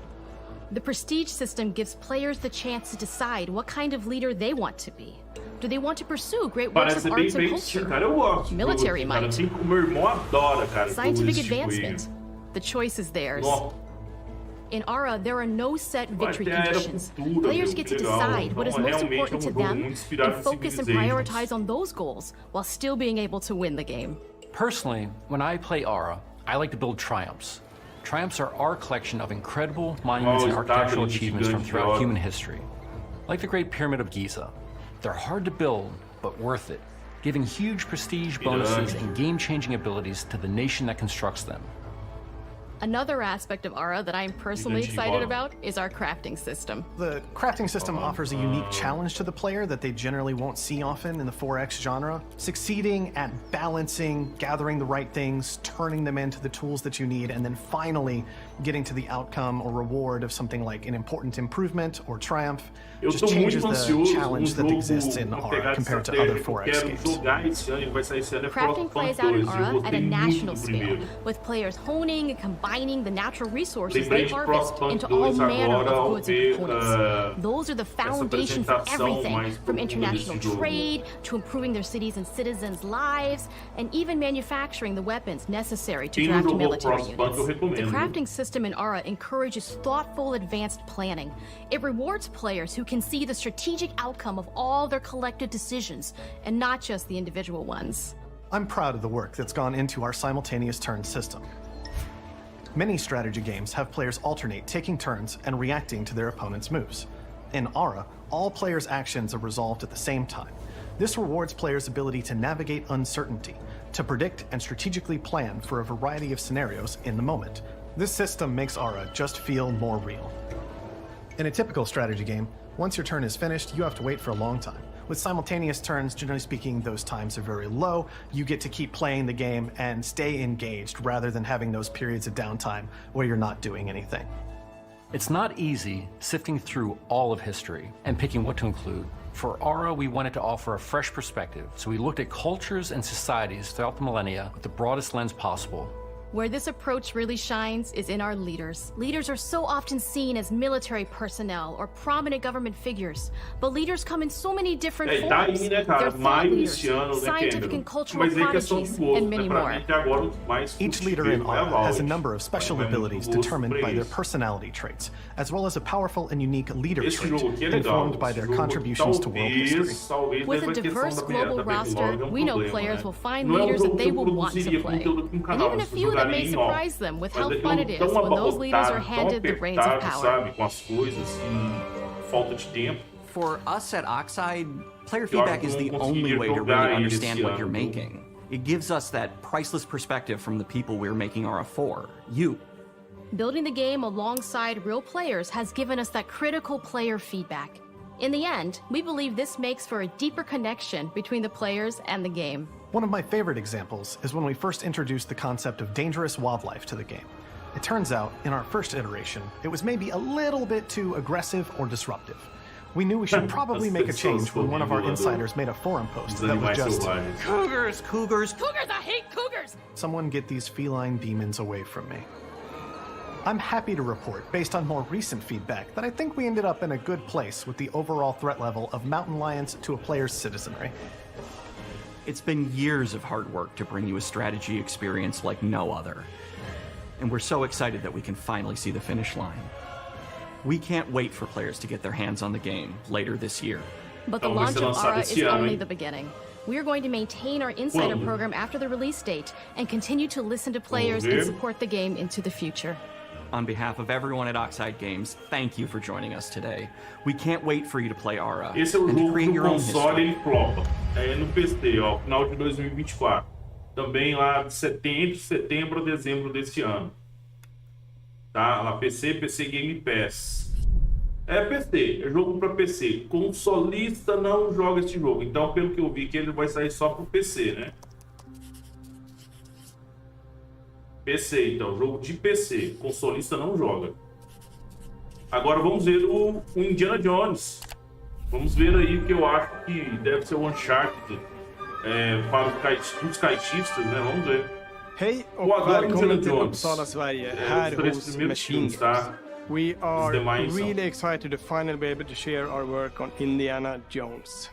The prestige system gives players the chance to decide what kind of leader they want to be. Do they want to pursue great works of arts and culture? Military might. Scientific advancement. The choice is theirs. In Aura, there are no set victory conditions. Players get to decide what is most important to them and focus and prioritize on those goals while still being able to win the game. Personally, when I play Aura, I like to build triumphs. Triumphs are our collection of incredible monuments and architectural achievements from throughout human history. Like the Great Pyramid of Giza. They're hard to build, but worth it, giving huge prestige bonuses and game-changing abilities to the nation that constructs them. Another aspect of Aura that I'm personally excited about is our crafting system. The crafting system offers a unique challenge to the player that they generally won't see often in the 4X genre. Succeeding at balancing, gathering the right things, turning them into the tools that you need, and then finally getting to the outcome or reward of something like an important improvement or triumph just changes the challenge that exists in Aura compared to other 4X games. Crafting plays out in Aura at a national scale, with players honing and combining the natural resources they harvest into all manner of goods and components. Those are the foundation for everything, from international trade to improving their cities and citizens' lives, and even manufacturing the weapons necessary to draft military units. The crafting system in Aura encourages thoughtful, advanced planning. It rewards players who can see the strategic outcome of all their collective decisions, and not just the individual ones. I'm proud of the work that's gone into our simultaneous turn system. Many strategy games have players alternate taking turns and reacting to their opponent's moves. In Aura, all players' actions are resolved at the same time. This rewards players' ability to navigate uncertainty, to predict and strategically plan for a variety of scenarios in the moment. This system makes Aura just feel more real. In a typical strategy game, once your turn is finished, you have to wait for a long time. With simultaneous turns, generally speaking, those times are very low. You get to keep playing the game and stay engaged rather than having those periods of downtime where you're not doing anything. It's not easy sifting through all of history and picking what to include. For Aura, we wanted to offer a fresh perspective, so we looked at cultures and societies throughout the millennia with the broadest lens possible. Where this approach really shines is in our leaders. Leaders are so often seen as military personnel or prominent government figures, but leaders come in so many different forms. Tá aí, né, cara? They're thought leaders, scientific and cultural prodigies, and many more. Each leader in Aura has a number of special abilities determined by their personality traits, as well as a powerful and unique leader trait informed by their contributions to world history. With a diverse global roster, we know players will find leaders that they will want to play, and even a few that may surprise them with how fun it is when those leaders are handed the reins of power. For us at Oxide, player feedback is the only way to really understand what you're making. It gives us that priceless perspective from the people we're making Aura for, you. Building the game alongside real players has given us that critical player feedback. In the end, we believe this makes for a deeper connection between the players and the game. One of my favorite examples is when we first introduced the concept of dangerous wildlife to the game. It turns out, in our first iteration, it was maybe a little bit too aggressive or disruptive. We knew we should probably make a change when one of our insiders made a forum post that was just, "Cougars, cougars, cougars, I hate cougars! Someone get these feline demons away from me." I'm happy to report, based on more recent feedback, that I think we ended up in a good place with the overall threat level of mountain lions to a player's citizenry. It's been years of hard work to bring you a strategy experience like no other. And we're so excited that we can finally see the finish line. We can't wait for players to get their hands on the game later this year. But the launch of Aura is only the beginning. We are going to maintain our insider program after the release date and continue to listen to players and support the game into the future. On behalf of everyone at Oxide Games, thank you for joining us today. We can't wait for you to play Aura Esse é o and to jogo create do your own console, history. ele flopa. É no PC, ó, final de 2024. Também lá de setembro a dezembro desse ano. Tá? Lá PC Game Pass. É PC, é jogo para PC. Consolista não joga esse jogo. Então, pelo que eu vi, que ele vai sair só pro PC, né? PC, então, jogo de PC. Consolista não joga. Agora vamos ver o Indiana Jones. Vamos ver aí o que eu acho que deve ser o Uncharted para os kaitistas, né? Vamos ver. Hej och välkommen till Uppsala, Sverige, här hos Machine Games. We are really excited to finally be able to share our work on Indiana Jones.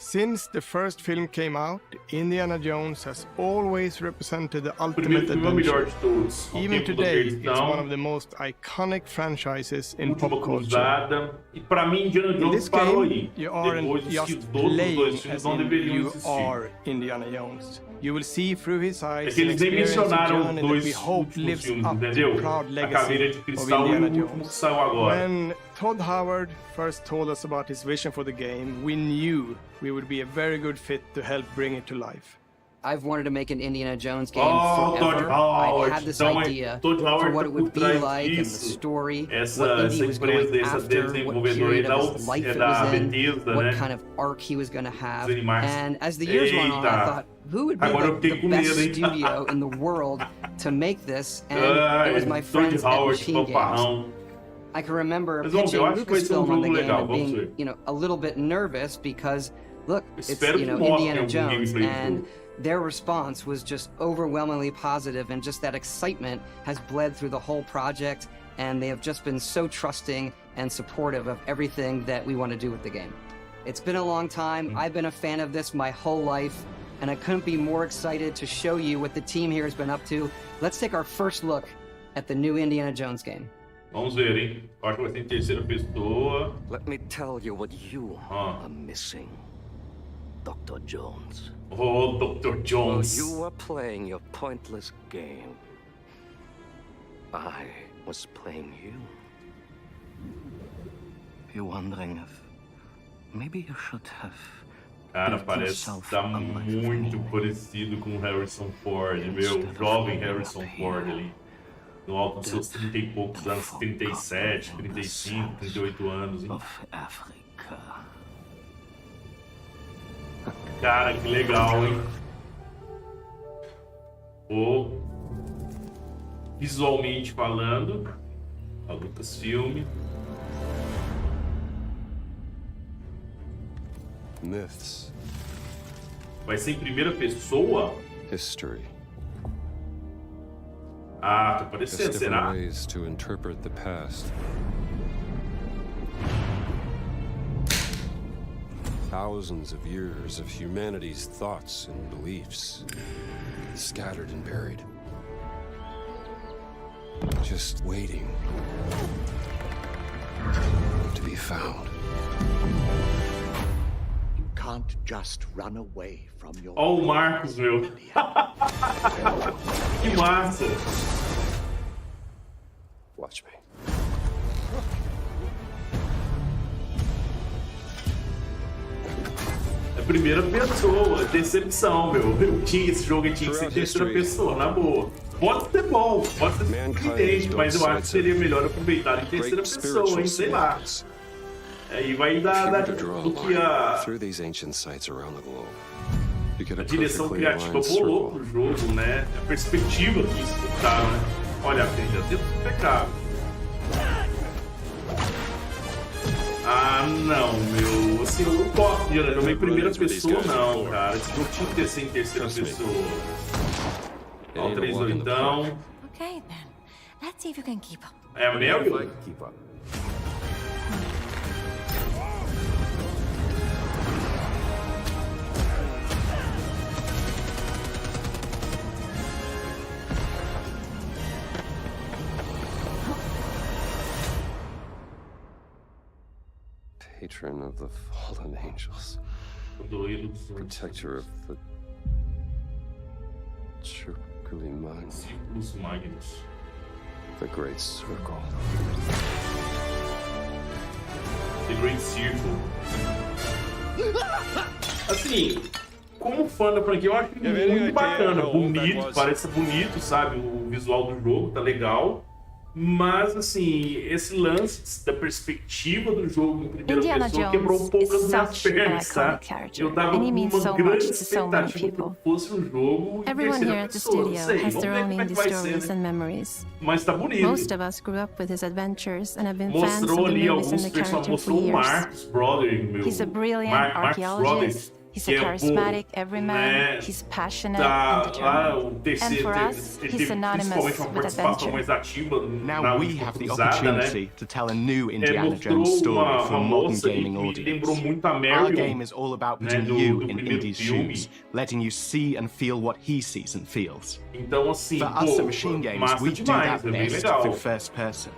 Since the first film came out, Indiana Jones has always represented the ultimate adventure. Even today, it's one of the most iconic franchises in pop culture. In this game, you aren't just playing as in you are Indiana Jones. You will see through his eyes and experience a journey that we hope lives up to the proud legacy of Indiana Jones. When Todd Howard first told us about his vision for the game, we knew we would be a very good fit to help bring it to life. I've wanted to make an Indiana Jones game forever. I've had this idea for what it would be like and the story, what Indy was going after, what period of his life it was in, what kind of arc he was going to have. And as the years went on, I thought, who would be the best studio in the world to make this? And it was my friends at Machine Games. I can remember pitching Lucasfilm on the game and being, a little bit nervous because, look, it's, Indiana Jones, and their response was just overwhelmingly positive, and just that excitement has bled through the whole project, and they have just been so trusting and supportive of everything that we want to do with the game. It's been a long time. I've been a fan of this my whole life, and I couldn't be more excited to show you what the team here has been up to. Let's take our first look at the new Indiana Jones game. Vamos ver, hein? Acho que vai ser em terceira pessoa. Let me tell you what you are missing, Dr. Jones. Oh, Dr. Jones. While you were playing your pointless game, I was playing you. You're wondering if maybe you should have. Cara, parece tá muito parecido com o Harrison Ford, meu jovem Harrison Ford ali. No alto dos seus 30 e poucos anos, 37, 35, 38 anos, hein? Cara, que legal, hein? Visualmente falando, A Lucasfilm. Myths. Vai ser em primeira pessoa? History. Ah, tá parecendo, será? Ways to interpret the past. Thousands of years of humanity's thoughts and beliefs, scattered and buried. Just waiting to be found. You can't just run away from your... Oh, o Marcos, meu. Que massa. Watch me. É primeira pessoa, decepção, meu. Eu tinha esse jogo e tinha que ser terceira pessoa, na boa. Pode ser bom, pode ser surpreendente, mas eu acho que seria melhor aproveitar em terceira pessoa, hein? Sei lá. Aí vai dar do que a direção criativa bolou pro jogo, né? A perspectiva que isso dá, né? Olha, já temos pecado. Ah, não, meu. Assim, eu não posso jogar em primeira pessoa, não, cara. Esse jogo tinha que ser em terceira pessoa. Ó, o 3 então. Okay, then. Let's see if you can keep up. É a Mel? Patron of the fallen angels. Protector of the Circuli Magnus. The Great Circle. The Great Circle. Assim, como fã da franquia, eu acho muito bacana, bonito, parece bonito, sabe? O visual do jogo tá legal. Mas, assim, esse lance da perspectiva do jogo em primeira pessoa quebrou um pouco as minhas pernas, sabe? Eu tava com uma grande expectativa que fosse um jogo em terceira pessoa. Não sei, vamos ver como é que vai ser, né? Mas tá bonito. Mostrou ali alguns personagens, mostrou o Marcos Brother, meu. Marcos Brother. He's a charismatic everyman, he's passionate and determined. And for us, he's synonymous with adventure. Now we have the opportunity to tell a new Indiana Jones story for a modern gaming audience. Our game is all about putting you in Indy's shoes, letting you see and feel what he sees and feels. Então, assim, for us at Machine Games, we do that best through first person.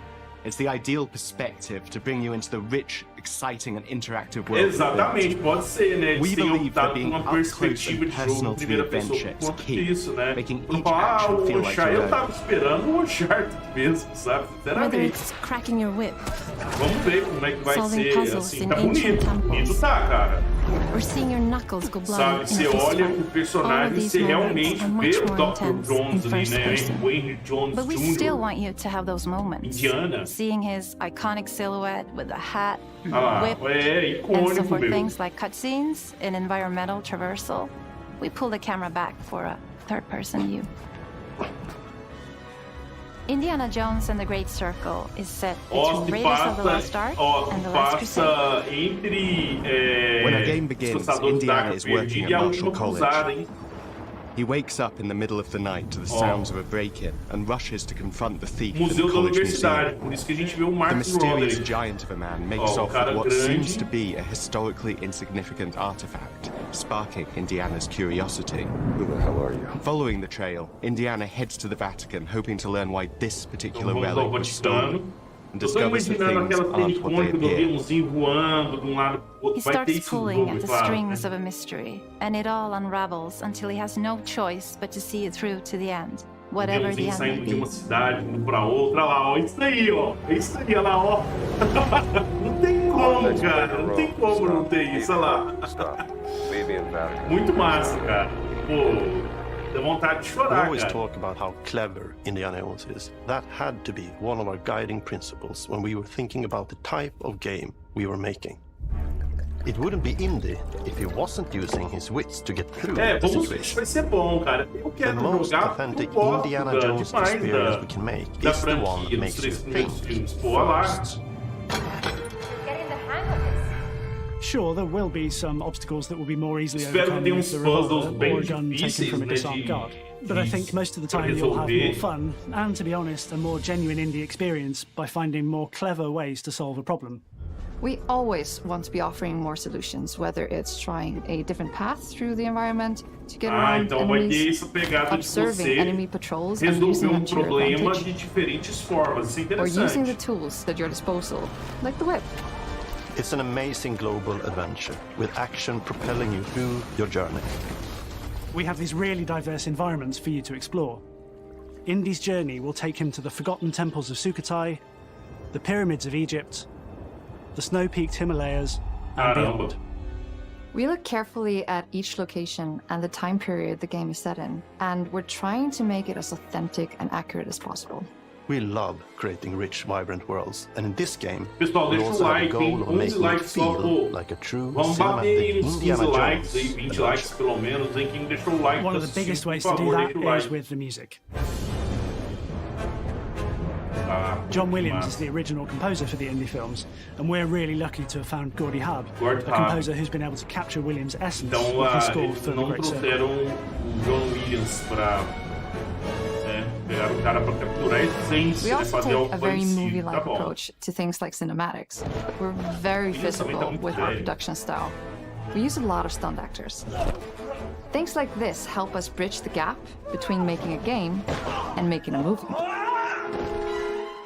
It's the ideal perspective to bring you into the rich, exciting and interactive world. Exatamente, pode ser, né? We believe that being up close and personal to the adventure is key, making each action feel like your own. Eu tava esperando o Uncharted mesmo, sabe? Sinceramente. Vamos ver como é que vai ser, assim, tá bonito tá, cara. Sabe, você olha o personagem e você realmente vê o Dr. Jones ali, né? Wayne Jones But we still want you to have those moments. Indiana. Seeing his iconic silhouette with a hat, whip, icônico, and so for meu. things like cutscenes and environmental traversal, we pull the camera back for a third-person view. Indiana Jones and the Great Circle is set between Raiders of the Lost Ark and the Last Crusade. When a game begins, Indiana is working at Marshall College. He wakes up in the middle of the night to the sounds of a break-in and rushes to confront the thief in the college museum. The mysterious giant of a man makes off with what seems to be a historically insignificant artifact, sparking Indiana's curiosity. Who the hell are you? Following the trail, Indiana heads to the Vatican, hoping to learn why this particular relic was stolen. And discovers the things aren't what they appear. He starts pulling at the strings of a mystery, and it all unravels until he has no choice but to see it through to the end, whatever the end may be. Isso aí, ó. Isso aí, olha lá, ó. Não tem como, cara. Não tem como não ter isso, olha lá. Muito massa, cara. Pô. Dá vontade de chorar, we always cara. talk about how clever Indiana Jones is. That had to be one of our guiding principles when we were thinking about the type of game we were making. It wouldn't be indie if he wasn't using his wits to get through the vamos, situation. vai ser bom, cara. Eu quero The most jogar authentic o Indiana Jones experience we can make da is the one franquia that dos makes you 3 primeiros think filmes. Pô, olha lá. Sure, there will be some obstacles that will be more easily Espero que overcome tenha with uns the puzzles revolver bem or a gun taken difíceis, from a né, disarmed guard. But I think most of the time you'll have more fun and, to be honest, a more genuine indie experience by finding more clever ways to solve a problem. We always want to be offering more solutions, whether it's trying a different path through the environment to get around Então vai ter enemies, essa pegada de observing você enemy patrols and using resolver them to your problema advantage, de diferentes formas. Isso é or using the interessante. tools at your disposal, like the whip. It's an amazing global adventure with action propelling you through your journey. We have these really diverse environments for you to explore. Indy's journey will take him to the forgotten temples of Sukhothai, the pyramids of Egypt, the snow-peaked Himalayas, and beyond. We look carefully at each location and the time period the game is set in, and we're trying to make it as authentic and accurate as possible. We love creating rich, vibrant worlds, and in this game, Pessoal, we deixa also o have a like, goal tem of 11 making it likes só, feel pô. like a true Vamos bater aí cinematic uns 15 Indiana likes, aí Jones 20 adventure. likes pelo menos, aí quem deixou o like. One tá of the biggest assistindo, ways por to do favor, that deixa o is like. with the music. Ah, John Williams is the original composer for the indie films, and we're really lucky to have found Gordy Hub, a composer who's been able to capture Williams' essence Então, with his score eles for the não Great Circle. trouxeram o John Williams pra pegar o cara pra capturar a essência, We né, also fazer take algo a very parecido. movie-like Tá bom. approach to things like cinematics. We're very Isso também tá physical muito with our velho. production style. We use a lot of stunt actors. Things like this help us bridge the gap between making a game and making a movie.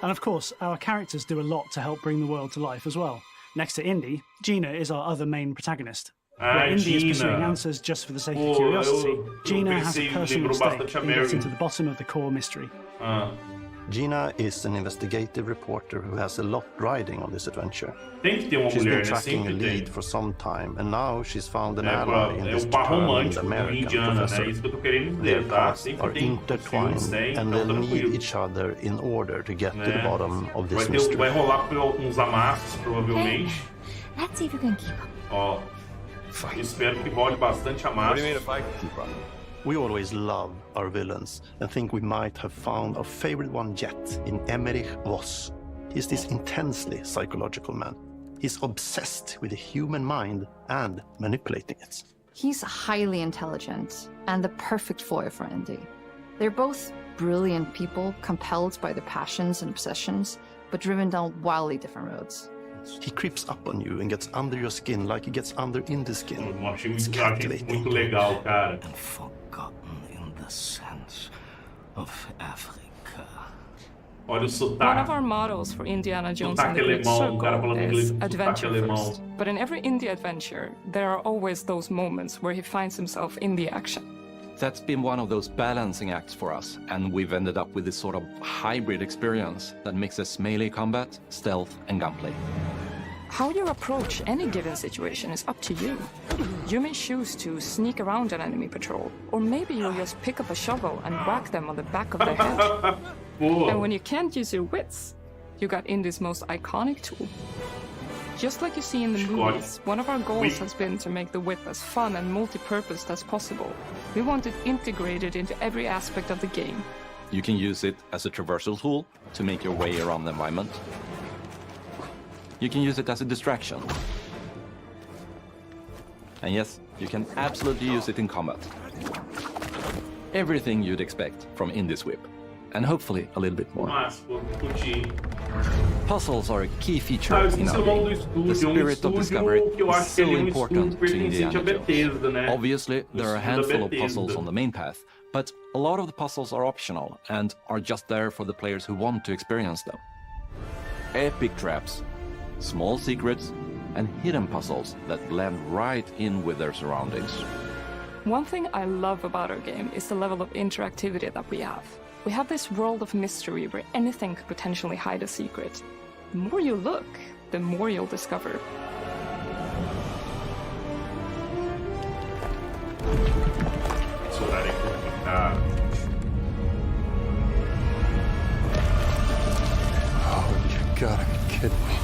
And of course, our characters do a lot to help bring the world to life as well. Next to Indy, Gina is our other main protagonist. Where Indy is pursuing answers just for the sake of curiosity, Gina has a personal stake in getting to the bottom of the core mystery. Gina is an investigative reporter who has a lot riding on this adventure. Tem que ter uma She's mulher, been né? tracking a Sempre lead tem. for some time, and now she's found an É, ally in this o par determined romântico do American Indiana, né? professor. Isso que eu tô querendo Their dizer, tá? paths Sempre are tem filmes, intertwined, tem, and então they'll need tranquilo. each other in order to get to the Né? bottom of Vai, this mystery. vai rolar por alguns amassos, provavelmente. Let's see if you can keep up. Ó, eu espero que role bastante amasso. Keep up. We always love our villains and think we might have found our favorite one yet in Emmerich Voss. He's this intensely psychological man. He's obsessed with the human mind and manipulating it. He's highly intelligent and the perfect foil for Indy. They're both brilliant people, compelled by their passions and obsessions, but driven down wildly different roads. He creeps up on you and gets under your skin like he gets under in the skin. It's Achei calculating. muito legal, cara. In the sense of Africa. Olha o One sotaque. of our mottos for Indiana Jones and Sotaque the Great alemão, o cara Circle falando inglês is com sotaque adventure alemão. first. But in every indie adventure, there are always those moments where he finds himself in the action. That's been one of those balancing acts for us, and we've ended up with this sort of hybrid experience that mixes melee combat, stealth, and gunplay. How you approach any given situation is up to you. You may choose to sneak around an enemy patrol, or maybe you'll just pick up a shovel and whack them on the back of their head. And when you can't use your wits, you got Indy's most iconic tool. Just like you see in the movies, one of our goals has been to make the whip as fun and multi-purposed as possible. We want it integrated into every aspect of the game. You can use it as a traversal tool to make your way around the environment. You can use it as a distraction. And yes, you can absolutely use it in combat. Everything you'd expect from Indy's whip. And hopefully a little bit more. Puzzles are a key feature in our game. The spirit of discovery is so important to Indiana Jones. Obviously, there are a handful of puzzles on the main path, but a lot of the puzzles are optional and are just there for the players who want to experience them. Epic traps, small secrets, and hidden puzzles that blend right in with their surroundings. One thing I love about our game is the level of interactivity that we have. We have this world of mystery where anything could potentially hide a secret. The more you look, the more you'll discover. Esse horário aqui tá... Oh, you gotta be kidding me.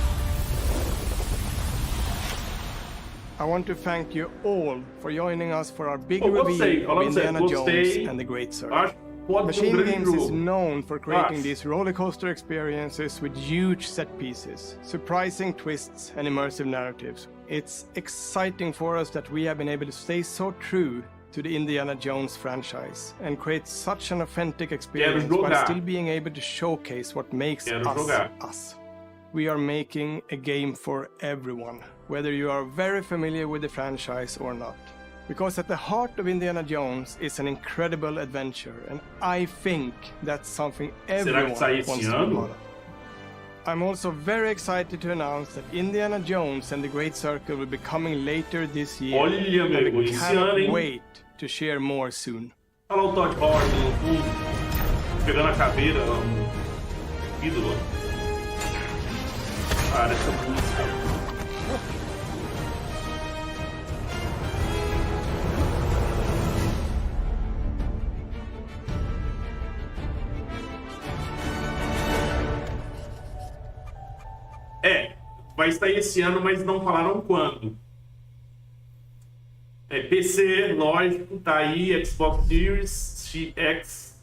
I want to thank you all for joining us for our big reveal of Indiana Jones and the Great Circle. Machine Games is known for creating these rollercoaster experiences with huge set pieces, surprising twists, and immersive narratives. It's exciting for us that we have been able to stay so true to the Indiana Jones franchise and create such an authentic experience while still being able to showcase what makes us us. We are making a game for everyone, whether you are very familiar with the franchise or not. Because at the heart of Indiana Jones is an incredible adventure, and I think that's something everyone wants to be part of. I'm also very excited to announce that Indiana Jones and the Great Circle will be coming later this year, and we cannot wait to share more soon. Olha o Todd Howard no fundo, pegando a caveira, ídolo. Cara, essa música. Vai sair esse ano, mas não falaram quando. PC, lógico, tá aí, Xbox Series, X,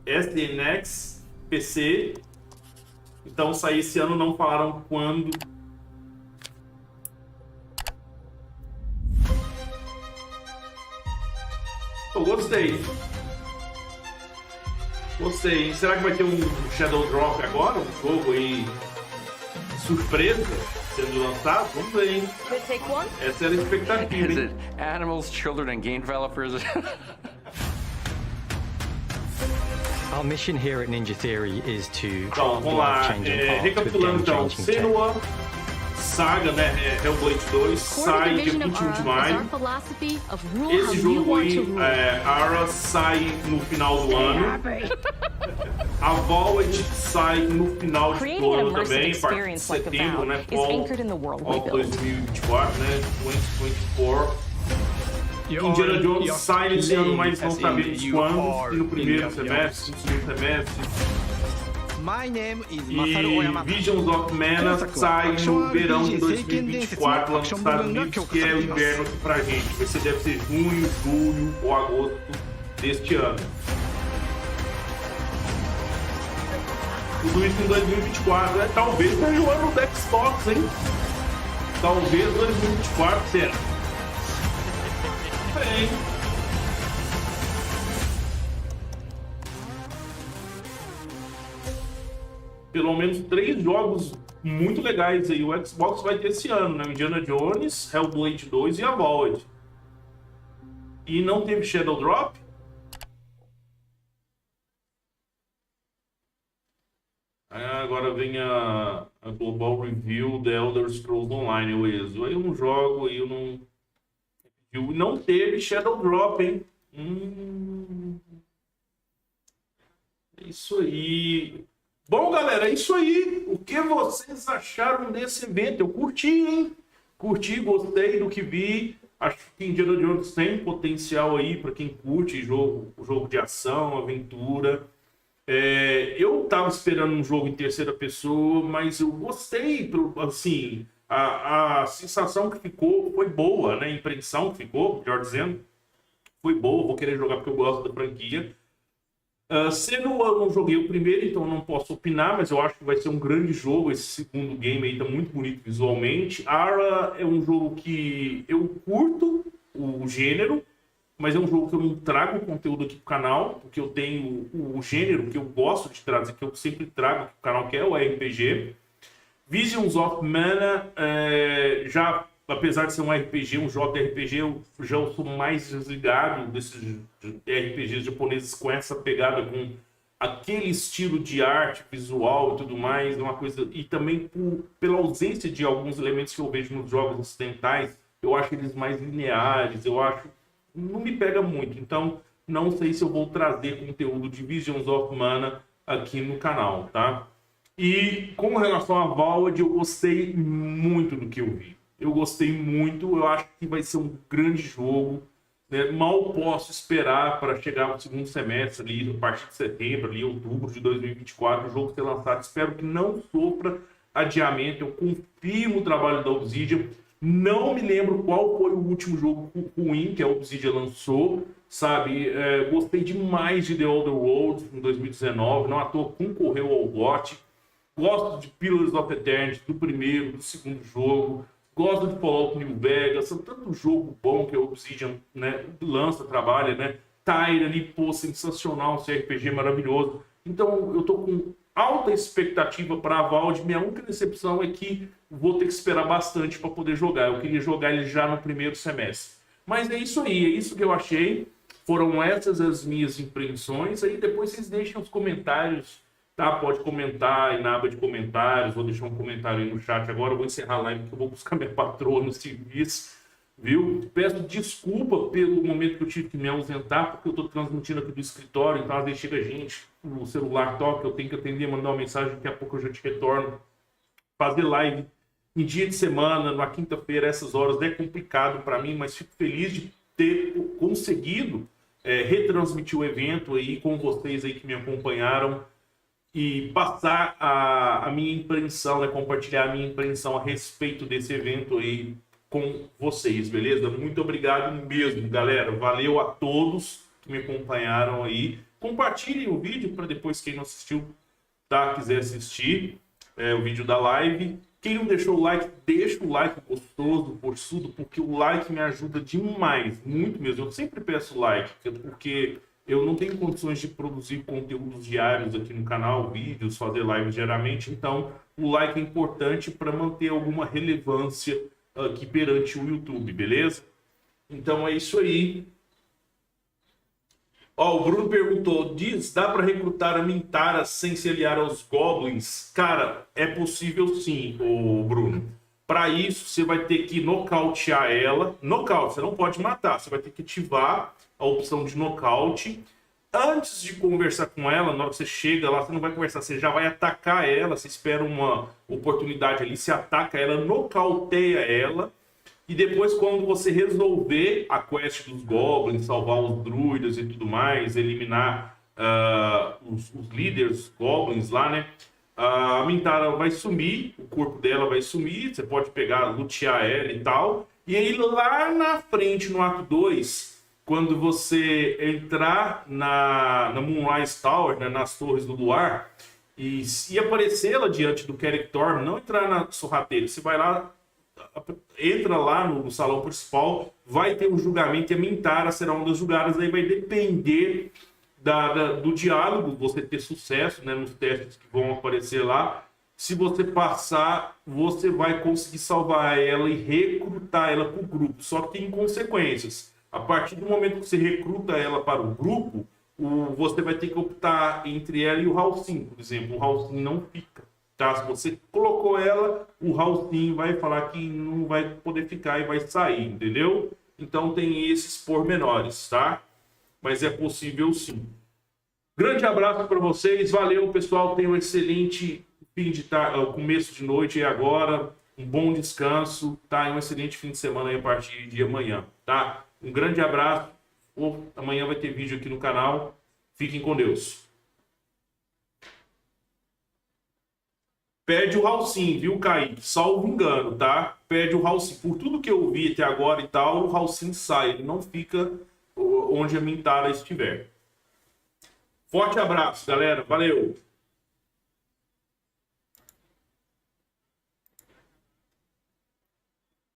S e X, PC. Então sair esse ano, não falaram quando. Eu gostei. Gostei. Será que vai ter um Shadow Drop agora? Um jogo aí surpresa sendo lançado? Vamos ver, hein? Essa era a expectativa. Is it animals, children, and game developers? Our mission here at Ninja Theory is to então, vamos lá. Recapitulando então, Será, Saga, né? Hellblade 2, sai dia 21 de maio. Esse jogo aí, Ara, sai no final do ano. Avowed sai no final de ano também, a partir de setembro, né? Fall 2024, né? 2024. Indiana Jones sai nesse ano, mas não sabemos quando, no primeiro semestre, no segundo semestre. E Visions of Mana sai no verão de 2024 lá nos Estados Unidos, que é o inverno aqui pra gente. Esse deve ser junho, julho ou agosto deste ano. Tudo isso em 2024, né? Talvez seja o ano do Xbox, hein? Talvez 2024, será? Bem. Pelo menos 3 jogos muito legais aí. O Xbox vai ter esse ano, né? Indiana Jones, Hellblade 2 e Avowed. E não teve Shadow Drop? Agora vem a Global Review The Elder Scrolls Online, o ESO. Aí eu não jogo, aí eu não... Não teve Shadow Drop, hein? É isso aí. Bom, galera, é isso aí. O que vocês acharam desse evento? Eu curti, hein? Curti, gostei do que vi. Acho que Indiana Jones tem potencial aí para quem curte jogo de ação, aventura. Eu tava esperando um jogo em terceira pessoa, mas eu gostei, assim, a sensação que ficou foi boa, né? A impressão que ficou, melhor dizendo, foi boa. Vou querer jogar porque eu gosto da franquia. Sendo eu não joguei o primeiro, então eu não posso opinar, mas eu acho que vai ser um grande jogo. Esse segundo game aí tá muito bonito visualmente. Ara é um jogo que eu curto o gênero, mas é um jogo que eu não trago conteúdo aqui pro canal, porque eu tenho o gênero que eu gosto de trazer, que eu sempre trago aqui pro canal, que é o RPG. Visions of Mana, já, apesar de ser um RPG, um JRPG, eu já sou mais desligado desses RPGs japoneses com essa pegada, com aquele estilo de arte visual e tudo mais, uma coisa, e também pela ausência de alguns elementos que eu vejo nos jogos ocidentais, eu acho eles mais lineares, eu acho, não me pega muito, então não sei se eu vou trazer conteúdo de Visions of Mana aqui no canal, tá? E com relação a Avowed, eu gostei muito do que eu vi. Eu gostei muito, eu acho que vai ser um grande jogo, né? Mal posso esperar para chegar no segundo semestre, ali, a partir de setembro, ali, outubro de 2024, o jogo ser lançado. Espero que não sofra adiamento, eu confio no trabalho da Obsidian. Não me lembro qual foi o último jogo ruim que a Obsidian lançou, sabe? Gostei demais de The Other Worlds em 2019, não à toa concorreu ao GOT. Gosto de Pillars of Eternity, do primeiro, do segundo jogo. Gosto de Fallout New Vegas, são tanto jogo bom que a Obsidian, né, lança, trabalha, né? Tyranny, pô, sensacional, esse RPG maravilhoso. Então eu tô com alta expectativa para Avowed. Minha única decepção é que vou ter que esperar bastante para poder jogar. Eu queria jogar ele já no primeiro semestre. Mas é isso aí, é isso que eu achei. Foram essas as minhas impressões. Aí depois vocês deixem os comentários, tá? Pode comentar aí na aba de comentários. Vou deixar um comentário aí no chat agora. Eu vou encerrar a live porque eu vou buscar minha patroa no serviço. Viu? Peço desculpa pelo momento que eu tive que me ausentar, porque eu estou transmitindo aqui do escritório, então às vezes chega gente, o celular toca, eu tenho que atender, mandar uma mensagem, daqui a pouco eu já te retorno. Fazer live em dia de semana, na quinta-feira, essas horas, é complicado para mim, mas fico feliz de ter conseguido retransmitir o evento aí com vocês aí que me acompanharam e passar a minha impressão, né, compartilhar a minha impressão a respeito desse evento aí com vocês, beleza? Muito obrigado mesmo, galera. Valeu a todos que me acompanharam aí. Compartilhem o vídeo para depois quem não assistiu, tá, quiser assistir o vídeo da live. Quem não deixou o like, deixa o like gostoso, forçudo, porque o like me ajuda demais, muito mesmo. Eu sempre peço like, porque eu não tenho condições de produzir conteúdos diários aqui no canal, vídeos, fazer lives diariamente. Então, o like é importante para manter alguma relevância aqui perante o YouTube, beleza? Então é isso aí. Ó, o Bruno perguntou, dá para recrutar a Mintara sem se aliar aos Goblins? Cara, é possível sim, o Bruno. Para isso, você vai ter que nocautear ela. Nocaute, você não pode matar, você vai ter que ativar a opção de nocaute. Antes de conversar com ela, na hora que você chega lá, você não vai conversar, você já vai atacar ela, você espera uma oportunidade ali, você ataca ela, nocauteia ela, e depois quando você resolver a quest dos goblins, salvar os druidas e tudo mais, eliminar os líderes goblins lá, né? A Mintara vai sumir, o corpo dela vai sumir, você pode pegar, lutear ela e tal, e aí lá na frente, no ato 2... quando você entrar na Moonrise Tower, né, nas Torres do Luar, e aparecer ela diante do Character, não entrar na sorrateira, você vai lá, entra lá no salão principal, vai ter um julgamento e a Mintara será uma das julgadas, aí vai depender do diálogo, você ter sucesso, né, nos testes que vão aparecer lá. Se você passar, você vai conseguir salvar ela e recrutar ela para o grupo, só que tem consequências. A partir do momento que você recruta ela para o grupo, você vai ter que optar entre ela e o Halcyon, por exemplo. O Halcyon não fica, tá? Se você colocou ela, o Halcyon vai falar que não vai poder ficar e vai sair, entendeu? Então tem esses pormenores, tá? Mas é possível sim. Grande abraço para vocês, valeu pessoal, tenham um excelente fim de começo de noite e agora, um bom descanso, tá? E um excelente fim de semana aí a partir de amanhã, tá? Um grande abraço. Amanhã vai ter vídeo aqui no canal. Fiquem com Deus. Pede o Halcyon, viu, Kaique? Salvo engano, tá? Pede o Halcyon. Por tudo que eu vi até agora e tal, o Halcyon sai. Ele não fica onde a Mintara estiver. Forte abraço, galera. Valeu!